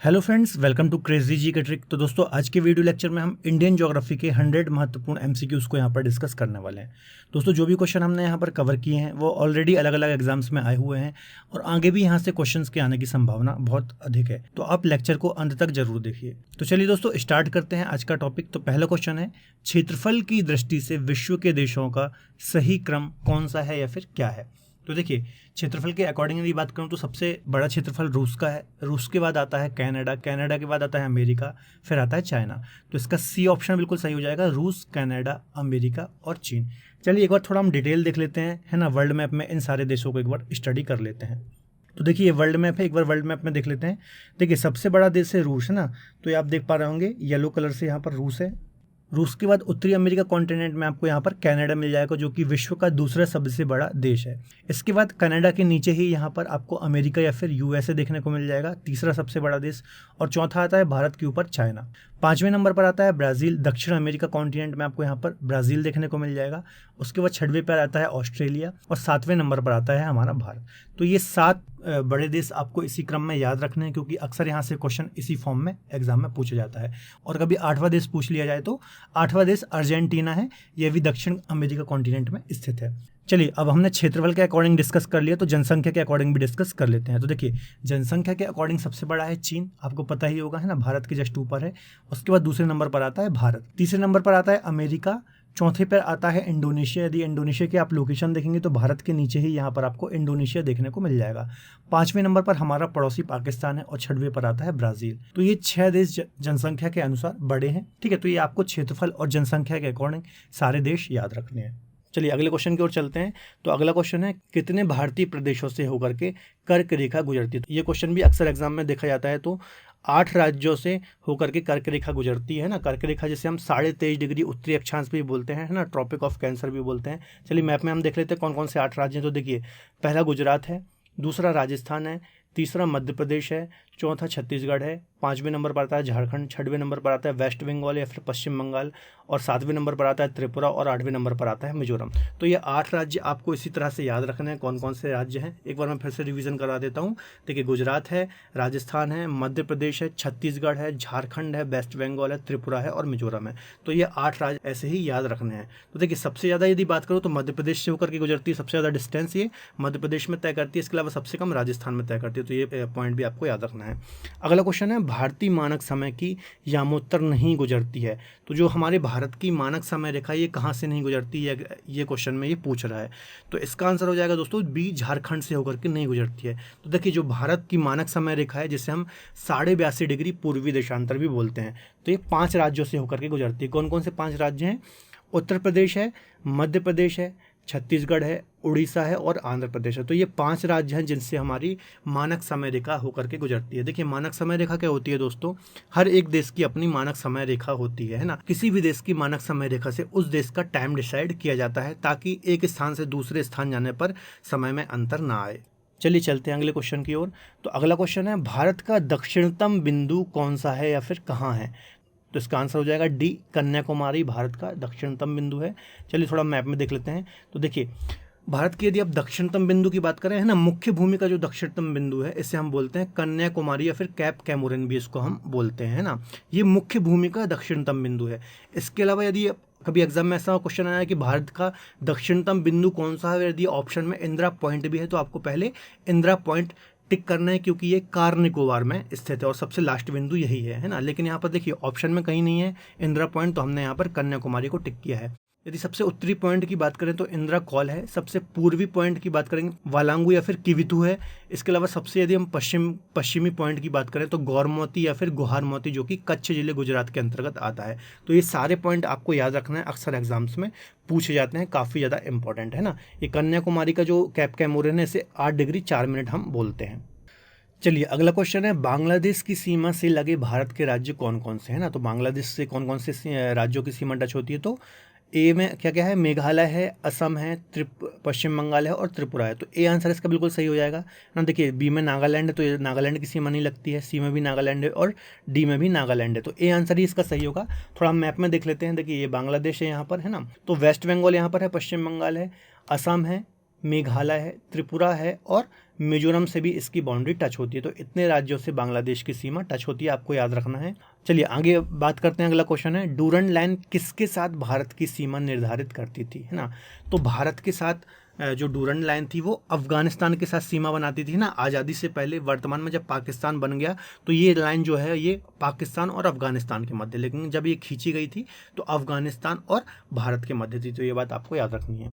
Hello friends, welcome to crazy G K trick. तो दोस्तों, आज के वीडियो लेक्चर में हम इंडियन ज्योग्राफी के 100 महत्वपूर्ण एमसीक्यूज़ को यहाँ पर डिस्कस करने वाले हैं। दोस्तों, जो भी क्वेश्चन हमने यहाँ पर कवर किए हैं वो ऑलरेडी अलग अलग एग्जाम्स में आए हुए हैं और आगे भी यहाँ से क्वेश्चंस के आने की संभावना बहुत अधिक है। तो आप लेक्चर को अंत तक जरूर देखिए। तो चलिए दोस्तों, स्टार्ट करते हैं आज का टॉपिक। तो पहला क्वेश्चन है, क्षेत्रफल की दृष्टि से विश्व के देशों का सही क्रम कौन सा है या फिर क्या है। तो देखिए, क्षेत्रफल के अकॉर्डिंग यदि बात करूं तो सबसे बड़ा क्षेत्रफल रूस का है। रूस के बाद आता है कनाडा, कनाडा के बाद आता है अमेरिका, फिर आता है चाइना। तो इसका सी ऑप्शन बिल्कुल सही हो जाएगा, रूस, कनाडा, अमेरिका और चीन। चलिए एक बार थोड़ा हम डिटेल देख लेते हैं, है ना। वर्ल्ड मैप में इन सारे देशों को एक बार स्टडी कर लेते हैं। तो देखिए, ये वर्ल्ड मैप है, एक बार वर्ल्ड मैप में देख लेते हैं। देखिए, सबसे बड़ा देश है रूस, है ना। तो ये आप देख पा रहे होंगे, येलो कलर से यहाँ पर रूस है। रूस के बाद उत्तरी अमेरिका कॉन्टिनेंट में आपको यहाँ पर कनाडा मिल जाएगा, जो कि विश्व का दूसरा सबसे बड़ा देश है। इसके बाद कनाडा के नीचे ही यहाँ पर आपको अमेरिका या फिर यूएसए देखने को मिल जाएगा, तीसरा सबसे बड़ा देश। और चौथा आता है भारत के ऊपर चाइना। पांचवें नंबर पर आता है ब्राज़ील, दक्षिण अमेरिका कॉन्टिनेंट में आपको यहाँ पर ब्राज़ील देखने को मिल जाएगा। उसके बाद छठवें पर आता है ऑस्ट्रेलिया और सातवें नंबर पर आता है हमारा भारत। तो ये 7 बड़े देश आपको इसी क्रम में याद रखने हैं, क्योंकि अक्सर यहाँ से क्वेश्चन इसी फॉर्म में एग्जाम में पूछा जाता है। और कभी 8वां देश पूछ लिया जाए तो 8वां देश अर्जेंटीना है, यह भी दक्षिण अमेरिका कॉन्टिनेंट में स्थित है। चलिए, अब हमने क्षेत्रफल के अकॉर्डिंग डिस्कस कर लिया, तो जनसंख्या के अकॉर्डिंग भी डिस्कस कर लेते हैं। तो देखिए, जनसंख्या के अकॉर्डिंग सबसे बड़ा है चीन, आपको पता ही होगा, है ना। भारत के जस्ट ऊपर है। उसके बाद दूसरे नंबर पर आता है भारत, तीसरे नंबर पर आता है अमेरिका, चौथे पर आता है इंडोनेशिया। यदि इंडोनेशिया की आप लोकेशन देखेंगे तो भारत के नीचे ही यहाँ पर आपको इंडोनेशिया देखने को मिल जाएगा। पांचवें नंबर पर हमारा पड़ोसी पाकिस्तान है और छठवें पर आता है ब्राजील। तो ये 6 देश जनसंख्या के अनुसार बड़े हैं, ठीक है। तो ये आपको क्षेत्रफल और जनसंख्या के अकॉर्डिंग सारे देश याद रखने हैं। चलिए अगले क्वेश्चन की ओर चलते हैं। तो अगला क्वेश्चन है, कितने भारतीय प्रदेशों से होकर के कर्क रेखा गुजरती है। तो ये क्वेश्चन भी अक्सर एग्जाम में देखा जाता है। तो 8 राज्यों से होकर के कर्क रेखा गुजरती है ना। कर्क रेखा जिसे हम 23.5 डिग्री उत्तरी अक्षांश भी बोलते हैं, है ना। ट्रॉपिक ऑफ कैंसर भी बोलते हैं। चलिए मैप में हम देख लेते हैं कौन कौन से 8 राज्य हैं। तो देखिए, पहला गुजरात है, दूसरा राजस्थान है, तीसरा मध्य प्रदेश है, चौथा छत्तीसगढ़ है, पांचवें नंबर पर आता है झारखंड, छठवें नंबर पर आता है वेस्ट बंगाल या फिर पश्चिम बंगाल, और सातवें नंबर पर आता है त्रिपुरा, और आठवें नंबर पर आता है मिजोरम। तो ये 8 राज्य आपको इसी तरह से याद रखने हैं कौन कौन से राज्य हैं। एक बार मैं फिर से रिवीजन करा देता हूँ। देखिए, गुजरात है, राजस्थान है, मध्य प्रदेश है, छत्तीसगढ़ है, झारखंड है, वेस्ट बंगाल है, त्रिपुरा है और मिजोरम है। तो ये 8 राज्य ऐसे ही याद रखने हैं। तो देखिए, सबसे ज़्यादा यदि बात करूँ तो मध्य प्रदेश से होकर के गुजरती है, सबसे ज़्यादा डिस्टेंस ये मध्य प्रदेश में तय करती है। इसके अलावा सबसे कम राजस्थान में तय करती है। तो ये पॉइंट भी आपको याद रखना है। अगला क्वेश्चन है, भारतीय मानक समय की यामोत्तर नहीं गुजरती है। तो जो हमारे भारत की मानक समय रेखा, ये कहाँ से नहीं गुजरती है, ये क्वेश्चन में ये पूछ रहा है। तो इसका आंसर हो जाएगा दोस्तों बी, झारखंड से होकर के नहीं गुजरती है। तो देखिए, जो भारत की मानक समय रेखा है, जिसे हम 82.5 डिग्री पूर्वी देशांतर भी बोलते हैं, तो ये 5 राज्यों से होकर के गुजरती है। कौन कौन से 5 राज्य हैं? उत्तर प्रदेश है, मध्य प्रदेश है, छत्तीसगढ़ है, उड़ीसा है और आंध्र प्रदेश है। तो ये 5 राज्य हैं जिनसे हमारी मानक समय रेखा होकर के गुजरती है। देखिए, मानक समय रेखा क्या होती है दोस्तों? हर एक देश की अपनी मानक समय रेखा होती है ना। किसी भी देश की मानक समय रेखा से उस देश का टाइम डिसाइड किया जाता है, ताकि एक स्थान से दूसरे स्थान जाने पर समय में अंतर ना आए। चलिए चलते हैं अगले क्वेश्चन की ओर। तो अगला क्वेश्चन है, भारत का दक्षिणतम बिंदु कौन सा है या फिर कहाँ है। तो इसका आंसर हो जाएगा डी, कन्याकुमारी भारत का दक्षिणतम बिंदु है। चलिए थोड़ा मैप में देख लेते हैं। तो देखिए, भारत की यदि आप दक्षिणतम बिंदु की बात करें, है ना, मुख्य भूमि का जो दक्षिणतम बिंदु है, इसे हम बोलते हैं कन्याकुमारी या फिर कैप कैमोरिन भी इसको हम बोलते हैं, है ना। ये मुख्य भूमि का दक्षिणतम बिंदु है। इसके अलावा यदि कभी एग्जाम में ऐसा क्वेश्चन आया कि भारत का दक्षिणतम बिंदु कौन सा है, यदि ऑप्शन में इंदिरा पॉइंट भी है, तो आपको पहले इंदिरा पॉइंट टिक करना है, क्योंकि ये कार निकोबार में स्थित है और सबसे लास्ट बिंदु यही है ना। लेकिन यहाँ पर देखिए, ऑप्शन में कहीं नहीं है इंदिरा पॉइंट, तो हमने यहाँ पर कन्याकुमारी को टिक किया है। यदि सबसे उत्तरी पॉइंट की बात करें तो इंदिरा कॉल है। सबसे पूर्वी पॉइंट की बात करेंगे वालांगू या फिर किविथू है। इसके अलावा सबसे यदि हम पश्चिमी पॉइंट की बात करें तो गौरमोती या फिर गुहारमोती, जो कि कच्छ जिले गुजरात के अंतर्गत आता है। तो ये सारे पॉइंट आपको याद रखना है, अक्सर एग्जाम्स में पूछे जाते हैं, काफ़ी ज़्यादा इंपॉर्टेंट है ना। ये कन्याकुमारी का जो कैप कैमोरिन है, इसे 8 डिग्री 4 मिनट हम बोलते हैं। चलिए अगला क्वेश्चन है, बांग्लादेश की सीमा से लगे भारत के राज्य कौन कौन से हैं ना। तो बांग्लादेश से कौन कौन से राज्यों की सीमा टच होती है? तो ए में क्या क्या है? मेघालय है, असम है, पश्चिम बंगाल है और त्रिपुरा है। तो ए आंसर इसका बिल्कुल सही हो जाएगा ना। देखिए, बी में नागालैंड है, तो ये नागालैंड की सीमा नहीं लगती है। सी में भी नागालैंड है और डी में भी नागालैंड है। तो ए आंसर ही इसका सही होगा। थोड़ा हम मैप में देख लेते हैं। देखिए, ये बांग्लादेश है यहाँ पर, है ना। तो वेस्ट बंगाल यहाँ पर है, पश्चिम बंगाल है, असम है, मेघालय है, त्रिपुरा है और मिजोरम से भी इसकी बाउंड्री टच होती है। तो इतने राज्यों से बांग्लादेश की सीमा टच होती है, आपको याद रखना है। चलिए आगे बात करते हैं। अगला क्वेश्चन है, डूरंड लाइन किसके साथ भारत की सीमा निर्धारित करती थी, है ना। तो भारत के साथ जो डूरंड लाइन थी वो अफगानिस्तान के साथ सीमा बनाती थी ना, आज़ादी से पहले। वर्तमान में जब पाकिस्तान बन गया तो ये लाइन जो है ये पाकिस्तान और अफगानिस्तान के मध्य, लेकिन जब ये खींची गई थी तो अफगानिस्तान और भारत के मध्य थी। तो ये बात आपको याद रखनी है।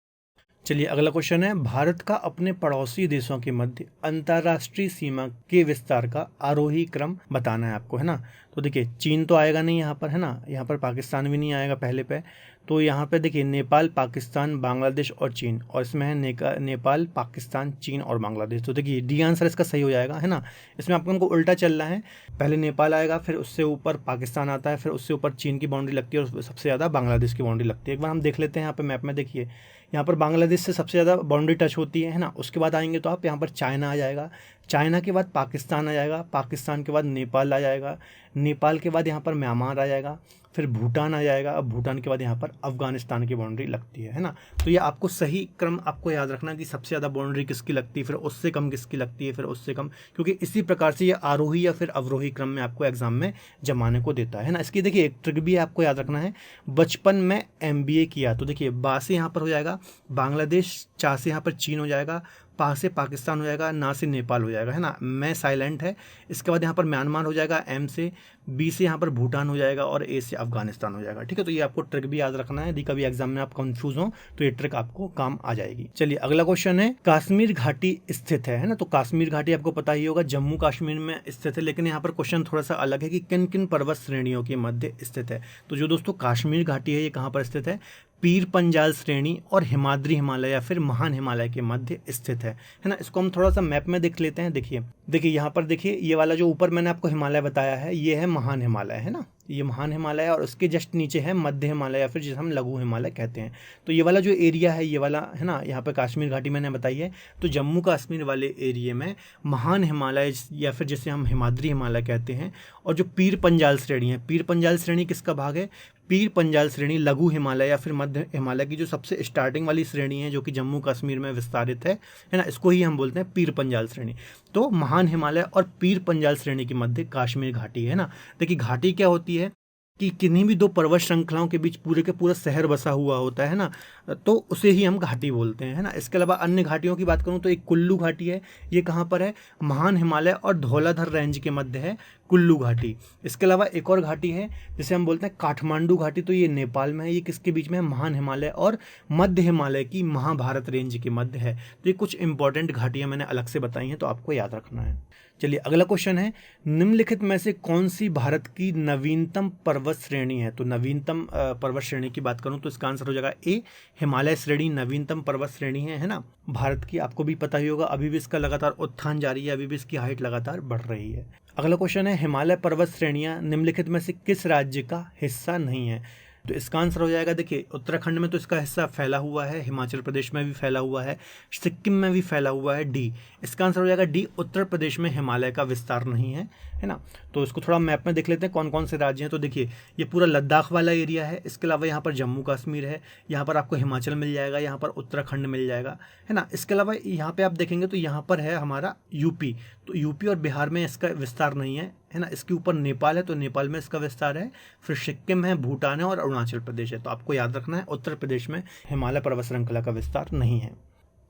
चलिए अगला क्वेश्चन है, भारत का अपने पड़ोसी देशों के मध्य अंतर्राष्ट्रीय सीमा के विस्तार का आरोही क्रम बताना है आपको, है ना। तो देखिए चीन तो आएगा नहीं यहाँ पर, है ना, यहाँ पर पाकिस्तान भी नहीं आएगा पहले पे। तो यहाँ पे देखिए नेपाल, पाकिस्तान, बांग्लादेश और चीन, और इसमें है नेपाल, पाकिस्तान, चीन और बांग्लादेश। तो देखिए डी आंसर इसका सही हो जाएगा, है ना। इसमें आपको उनको उल्टा चलना है, पहले नेपाल आएगा, फिर उससे ऊपर पाकिस्तान आता है, फिर उससे ऊपर चीन की बाउंड्री लगती है और सबसे ज़्यादा बांग्लादेश की बाउंड्री लगती है। एक बार हम देख लेते हैं यहाँ पे मैप में। देखिए यहाँ पर बांग्लादेश से सबसे ज़्यादा बाउंड्री टच होती है ना। उसके बाद आएंगे तो आप यहाँ पर चाइना आ जाएगा, चाइना के बाद पाकिस्तान आ जाएगा, पाकिस्तान के बाद नेपाल आ जाएगा, नेपाल के बाद यहाँ पर म्यांमार आ जाएगा, फिर भूटान आ जाएगा, अब भूटान के बाद यहाँ पर अफगानिस्तान की बाउंड्री लगती है ना। तो ये आपको सही क्रम आपको याद रखना कि सबसे ज़्यादा बाउंड्री किसकी लगती है, फिर उससे कम किसकी लगती है, फिर उससे कम, क्योंकि इसी प्रकार से ये आरोही या फिर अवरोही क्रम में आपको एग्जाम में जमाने को देता है ना। इसकी देखिए एक ट्रिक भी आपको याद रखना है। बचपन में MBA किया तो देखिए बा से यहाँ पर हो जाएगा बांग्लादेश, चा से यहाँ पर चीन हो जाएगा, पा से पाकिस्तान हो जाएगा, ना से नेपाल हो जाएगा, है ना। मैं साइलेंट है, इसके बाद यहाँ पर म्यांमार हो जाएगा, M से, B से यहाँ पर भूटान हो जाएगा और A से अफगानिस्तान हो जाएगा। ठीक है, तो ये आपको ट्रिक भी याद रखना है, यदि कभी एग्जाम में आप कंफ्यूज हो तो ये ट्रिक आपको काम आ जाएगी। चलिए अगला क्वेश्चन है, कश्मीर घाटी स्थित है ना। तो कश्मीर घाटी आपको पता ही होगा जम्मू कश्मीर में स्थित है, लेकिन यहाँ पर क्वेश्चन थोड़ा सा अलग है कि किन किन पर्वत श्रेणियों के मध्य स्थित है। तो जो दोस्तों कश्मीर घाटी है ये कहाँ पर स्थित है, पीर पंजाल श्रेणी और हिमाद्री हिमालय या फिर महान हिमालय के मध्य स्थित है ना। इसको हम थोड़ा सा मैप में देख लेते हैं। देखिए यहाँ पर देखिए ये वाला जो ऊपर मैंने आपको हिमालय बताया है ये है महान हिमालय, है ना, ये महान हिमालय है, और उसके जस्ट नीचे है मध्य हिमालय या फिर जिसे हम लघु हिमालय कहते हैं। तो ये वाला जो एरिया है ये वाला, है ना, यहाँ पर कश्मीर घाटी मैंने बताई है। तो जम्मू कश्मीर वाले एरिया में महान हिमालय या फिर जिसे हम हिमाद्री हिमालय कहते हैं, और जो पीर पंजाल श्रेणी है, पीर पंजाल श्रेणी किसका भाग है, पीर पंजाल श्रेणी लघु हिमालय या फिर मध्य हिमालय की जो सबसे स्टार्टिंग वाली श्रेणी है जो कि जम्मू कश्मीर में विस्तारित है ना, इसको ही हम बोलते हैं पीर पंजाल श्रेणी। तो महान हिमालय और पीर पंजाल श्रेणी के मध्य कश्मीर घाटी है ना। देखिए घाटी क्या होती है कि किन्हीं भी दो पर्वत श्रृंखलाओं के बीच पूरे के पूरा शहर बसा हुआ होता है ना, तो उसे ही हम घाटी बोलते हैं, है ना। इसके अलावा अन्य घाटियों की बात करूं तो एक कुल्लू घाटी है, ये कहाँ पर है, महान हिमालय और धौलाधर रेंज के मध्य है कुल्लू घाटी। इसके अलावा एक और घाटी है जिसे हम बोलते हैं काठमांडू घाटी, तो ये नेपाल में है। ये किसके बीच में है, महान हिमालय और मध्य हिमालय की महाभारत रेंज के मध्य है। तो ये कुछ इंपॉर्टेंट घाटियाँ मैंने अलग से बताई हैं, तो आपको याद रखना है। चलिए अगला क्वेश्चन है, निम्नलिखित में से कौन सी भारत की नवीनतम पर्वत श्रेणी है। तो नवीनतम पर्वत श्रेणी की बात करूं तो इसका आंसर हो जाएगा ए, हिमालय श्रेणी नवीनतम पर्वत श्रेणी है ना भारत की। आपको भी पता ही होगा अभी भी इसका लगातार उत्थान जारी है, अभी भी इसकी हाइट लगातार बढ़ रही है। अगला क्वेश्चन है, हिमालय पर्वत श्रेणियां निम्नलिखित में से किस राज्य का हिस्सा नहीं है। तो इसका आंसर हो जाएगा, देखिए उत्तराखंड में तो इसका हिस्सा फैला हुआ है, हिमाचल प्रदेश में भी फैला हुआ है, सिक्किम में भी फैला हुआ है, डी। इसका आंसर हो जाएगा डी, उत्तर प्रदेश में हिमालय का विस्तार नहीं है, है ना। तो इसको थोड़ा मैप में देख लेते हैं कौन कौन से राज्य हैं। तो देखिए ये पूरा लद्दाख वाला एरिया है, इसके अलावा यहाँ पर जम्मू कश्मीर है, यहाँ पर आपको हिमाचल मिल जाएगा, यहाँ पर उत्तराखंड मिल जाएगा, है ना। इसके अलावा यहाँ पे आप देखेंगे तो यहाँ पर है हमारा यूपी, तो यूपी और बिहार में इसका विस्तार नहीं है ना। इसके ऊपर नेपाल है, तो नेपाल में इसका विस्तार है, फिर सिक्किम है, भूटान है और अरुणाचल प्रदेश है। तो आपको याद रखना है उत्तर प्रदेश में हिमालय पर्वत श्रृंखला का विस्तार नहीं है।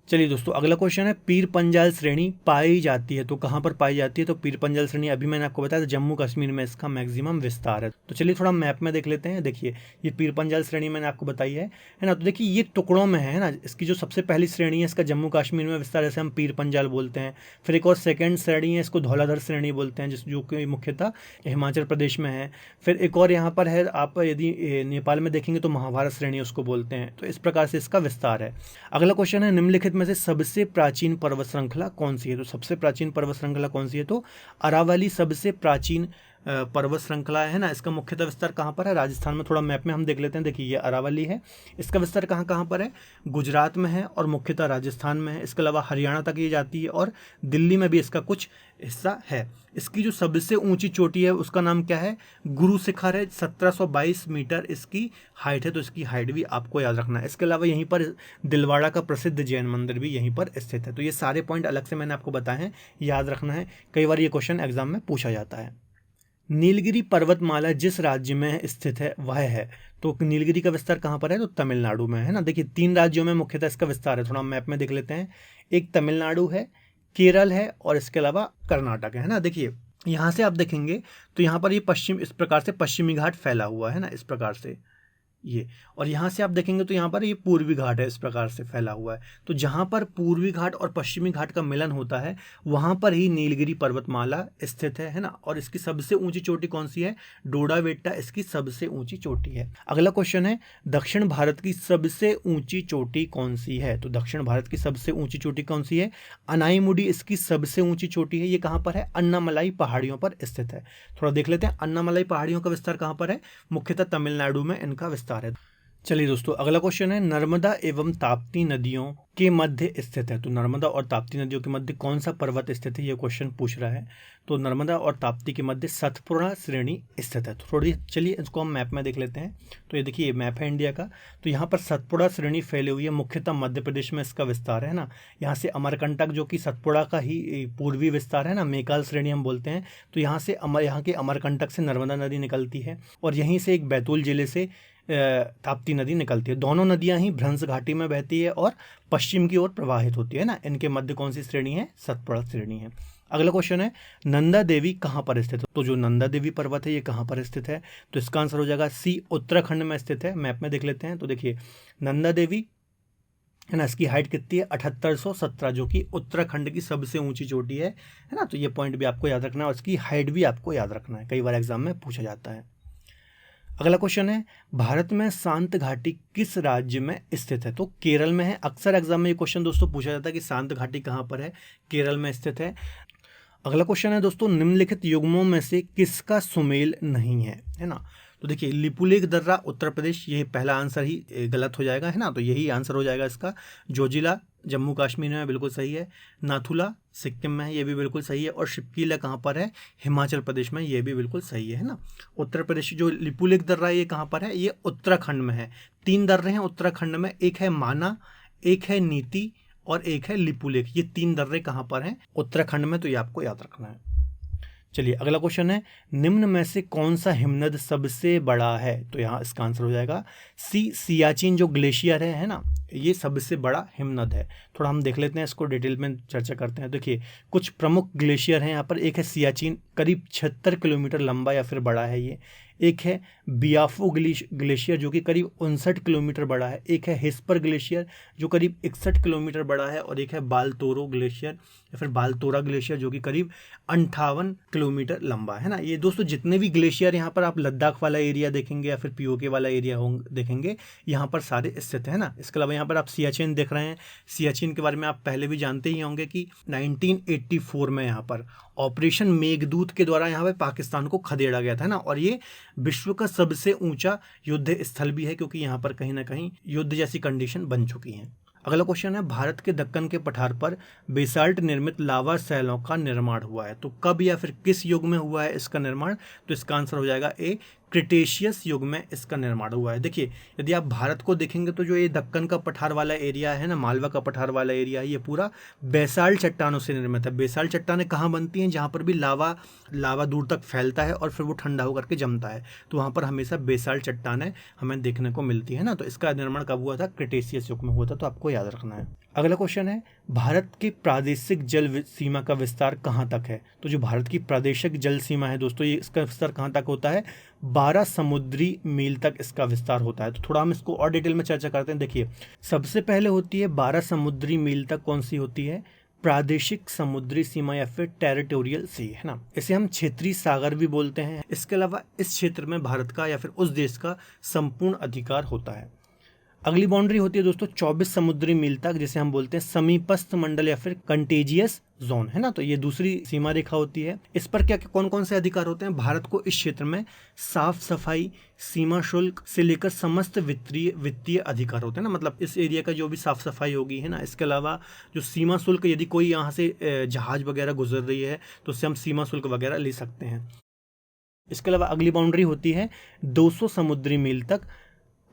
चलिए दोस्तों अगला क्वेश्चन है, पीर पंजाल श्रेणी पाई जाती है तो कहाँ पर पाई जाती है। तो पीर पंजाल श्रेणी अभी मैंने आपको बताया था जम्मू कश्मीर में इसका मैक्सिमम विस्तार है। तो चलिए थोड़ा मैप में देख लेते हैं। देखिए ये पीर पंजाल श्रेणी मैंने आपको बताई है ना। तो देखिए ये टुकड़ों में है ना, इसकी जो सबसे पहली श्रेणी है इसका जम्मू कश्मीर में विस्तार, जैसे हम पीर पंजाल बोलते हैं। फिर एक और सेकेंड श्रेणी है, इसको धौलाधर श्रेणी बोलते हैं, जो कि मुख्यतः हिमाचल प्रदेश में है। फिर एक और यहाँ पर है, आप यदि नेपाल में देखेंगे तो महाभारत श्रेणी उसको बोलते हैं। तो इस प्रकार से इसका विस्तार है। अगला क्वेश्चन है, निम्नलिखित में से सबसे प्राचीन पर्वत श्रृंखला कौन सी है। तो सबसे प्राचीन पर्वत श्रृंखला कौन सी है, तो अरावली सबसे प्राचीन पर्वत श्रृंखला है ना, इसका मुख्यतः विस्तार कहाँ पर है? राजस्थान में। थोड़ा मैप में हम देख लेते हैं। देखिए ये अरावली है, इसका विस्तार कहाँ कहाँ पर है? गुजरात में है और मुख्यतः राजस्थान में है। इसके अलावा हरियाणा तक ये जाती है और दिल्ली में भी इसका कुछ हिस्सा है। इसकी जो सबसे ऊंची चोटी है उसका नाम क्या है? गुरु शिखर है। 1722 मीटर इसकी हाइट है, तो इसकी हाइट भी आपको याद रखना है। इसके अलावा यहीं पर दिलवाड़ा का प्रसिद्ध जैन मंदिर भी यहीं पर स्थित है। तो ये सारे पॉइंट अलग से मैंने आपको बताए हैं, याद रखना है। कई बार ये क्वेश्चन एग्जाम में पूछा जाता है। नीलगिरी पर्वतमाला जिस राज्य में स्थित है वह है, तो नीलगिरी का विस्तार कहाँ पर है? तो तमिलनाडु में है ना। देखिए 3 राज्यों में मुख्यतः इसका विस्तार है, थोड़ा मैप में देख लेते हैं। एक तमिलनाडु है, केरल है और इसके अलावा कर्नाटक है ना। देखिए यहाँ से आप देखेंगे तो यहाँ पर ये पश्चिम, इस प्रकार से पश्चिमी घाट फैला हुआ है ना, इस प्रकार से ये। और यहाँ से आप देखेंगे तो यहाँ पर ये पूर्वी घाट है, इस प्रकार से फैला हुआ है। तो जहाँ पर पूर्वी घाट और पश्चिमी घाट का मिलन होता है वहाँ पर ही नीलगिरी पर्वतमाला स्थित है ना। और इसकी सबसे ऊंची चोटी कौन सी है? डोडाबेट्टा इसकी सबसे ऊंची चोटी है। अगला क्वेश्चन है, दक्षिण भारत की सबसे ऊंची चोटी कौन सी है? तो दक्षिण भारत की सबसे ऊंची चोटी कौन सी है? अनाईमुडी इसकी सबसे ऊंची चोटी है। ये कहाँ पर है? अन्नामलाई पहाड़ियों पर स्थित है। थोड़ा देख लेते हैं, अन्नामलाई पहाड़ियों का विस्तार कहाँ पर है? मुख्यतः तमिलनाडु में इनका विस्तार है। चलिए दोस्तों, अगला क्वेश्चन है, नर्मदा एवं ताप्ती नदियों के मध्य स्थित है। तो नर्मदा और ताप्ती नदियों के मध्य कौन सा पर्वत स्थित है, ये क्वेश्चन पूछ रहा है। तो नर्मदा और ताप्ती के मध्य सतपुड़ा श्रेणी स्थित है। तो थोड़ी चलिए इसको हम मैप में देख लेते हैं। तो ये देखिए ये मैप है इंडिया का। तो यहाँ पर सतपुड़ा श्रेणी फैली हुई है, मुख्यतः मध्य प्रदेश में इसका विस्तार है ना। यहाँ से अमरकंटक जो कि सतपुड़ा का ही पूर्वी विस्तार है ना, मेकाल श्रेणी हम बोलते हैं। तो यहाँ से यहाँ के अमरकंटक से नर्मदा नदी निकलती है और यहीं से एक बैतूल जिले से ताप्ती नदी निकलती है। दोनों नदियां ही भ्रंश घाटी में बहती है और पश्चिम की ओर प्रवाहित होती है ना। इनके मध्य कौन सी श्रेणी है? सतपुड़ा श्रेणी है। अगला क्वेश्चन है, नंदा देवी कहाँ पर स्थित है? तो जो नंदा देवी पर्वत है ये कहाँ पर स्थित है? तो इसका आंसर हो जाएगा सी, उत्तराखंड में स्थित है। मैप में देख लेते हैं। तो देखिए नंदा देवी है ना, इसकी हाइट कितनी है? 7817, जो कि उत्तराखंड की सबसे ऊंची चोटी है ना। तो ये पॉइंट भी आपको याद रखना है और इसकी हाइट भी आपको याद रखना है, कई बार एग्जाम में पूछा जाता है। अगला क्वेश्चन है, भारत में शांत घाटी किस राज्य में स्थित है? तो केरल में है। अक्सर एग्जाम में ये क्वेश्चन दोस्तों पूछा जाता है कि शांत घाटी कहाँ पर है? केरल में स्थित है। अगला क्वेश्चन है दोस्तों, निम्नलिखित युग्मों में से किसका सुमेल नहीं है ना। तो देखिए लिपुलेख दर्रा उत्तर प्रदेश, ये पहला आंसर ही गलत हो जाएगा है ना। तो यही आंसर हो जाएगा इसका। जोजिला जम्मू कश्मीर में बिल्कुल सही है। नाथुला सिक्किम में है, ये भी बिल्कुल सही है। और शिपकीला कहाँ पर है? हिमाचल प्रदेश में, ये भी बिल्कुल सही है ना। उत्तर प्रदेश जो लिपुलेख दर्रा ये कहाँ पर है? ये उत्तराखंड में है। 3 दर्रे हैं उत्तराखंड में, एक है माना, एक है नीति और एक है लिपुलेख। ये 3 दर्रे कहाँ पर हैं? उत्तराखंड में। तो ये आपको याद रखना है। चलिए अगला क्वेश्चन है, निम्न में से कौन सा हिमनद सबसे बड़ा है? तो यहाँ इसका आंसर हो जाएगा सी, सियाचिन जो ग्लेशियर है ना, ये सबसे बड़ा हिमनद है। थोड़ा हम देख लेते हैं, इसको डिटेल में चर्चा करते हैं। देखिए कुछ प्रमुख ग्लेशियर हैं यहाँ पर। एक है सियाचिन, करीब 76 किलोमीटर लंबा या फिर बड़ा है ये। एक है बियाफो ग्लेशियर जो कि करीब 59 किलोमीटर बड़ा है। एक है हिस्पर ग्लेशियर जो करीब 61 किलोमीटर बड़ा है। और एक है बालतोरो ग्लेशियर या फिर बालतोरा ग्लेशियर जो कि करीब 58 किलोमीटर लंबा है ना। ये दोस्तों जितने भी ग्लेशियर यहाँ पर आप लद्दाख वाला एरिया देखेंगे या फिर पीओके वाला एरिया देखेंगे, यहाँ पर सारे स्थित है ना। इसके अलावा यहाँ पर आप सियाचिन देख रहे हैं। सियाचिन के बारे में आप पहले भी जानते ही होंगे कि 1984 में यहाँ पर ऑपरेशन मेघदूत के द्वारा यहाँ पे पाकिस्तान को खदेड़ा गया था ना। और ये विश्व का सबसे ऊंचा युद्ध स्थल भी है, क्योंकि यहाँ पर कहीं ना कहीं युद्ध जैसी कंडीशन बन चुकी है। अगला क्वेश्चन है, भारत के दक्कन के पठार पर बेसाल्ट निर्मित लावा सैलों का निर्माण हुआ है। तो कब या फिर किस युग में हुआ है इसका निर्माण? तो इसका आंसर हो जाएगा ए, क्रिटेशियस युग में इसका निर्माण हुआ है। देखिए यदि आप भारत को देखेंगे तो जो ये दक्कन का पठार वाला एरिया है ना, मालवा का पठार वाला एरिया है, ये पूरा बेसाल्ट चट्टानों से निर्मित है। बेसाल्ट चट्टानें कहाँ बनती हैं? जहाँ पर भी लावा दूर तक फैलता है और फिर वो ठंडा होकर के जमता है, तो वहाँ पर हमेशा बेसाल्ट चट्टानें हमें देखने को मिलती है ना। तो इसका निर्माण कब हुआ था? क्रिटेशियस युग में हुआ था। तो आपको याद रखना है। अगला क्वेश्चन है, भारत की प्रादेशिक जल सीमा का विस्तार कहाँ तक है? तो जो भारत की प्रादेशिक जल सीमा है दोस्तों, ये इसका विस्तार कहाँ तक होता है? 12 समुद्री मील तक इसका विस्तार होता है। तो थोड़ा हम इसको और डिटेल में चर्चा करते हैं। देखिए सबसे पहले होती है 12 समुद्री मील तक, कौन सी होती है? प्रादेशिक समुद्री सीमा या फिर टेरिटोरियल सी है ना। इसे हम क्षेत्रीय सागर भी बोलते हैं। इसके अलावा इस क्षेत्र में भारत का या फिर उस देश का संपूर्ण अधिकार होता है। अगली बाउंड्री होती है दोस्तों 24 समुद्री मील तक, जिसे हम बोलते हैं समीपस्थ मंडल या फिर कंटेजियस जोन, है ना। तो ये दूसरी सीमा रेखा होती है। इस पर क्या कौन कौन से अधिकार होते हैं? भारत को इस क्षेत्र में साफ सफाई, सीमा शुल्क से लेकर समस्त वित्तीय अधिकार होते हैं ना, मतलब इस एरिया का जो भी साफ सफाई होगी, है ना। इसके अलावा जो सीमा शुल्क, यदि कोई यहाँ से जहाज वगैरह गुजर रही है तो उससे हम सीमा शुल्क वगैरह ले सकते हैं। इसके अलावा अगली बाउंड्री होती है 200 समुद्री मील तक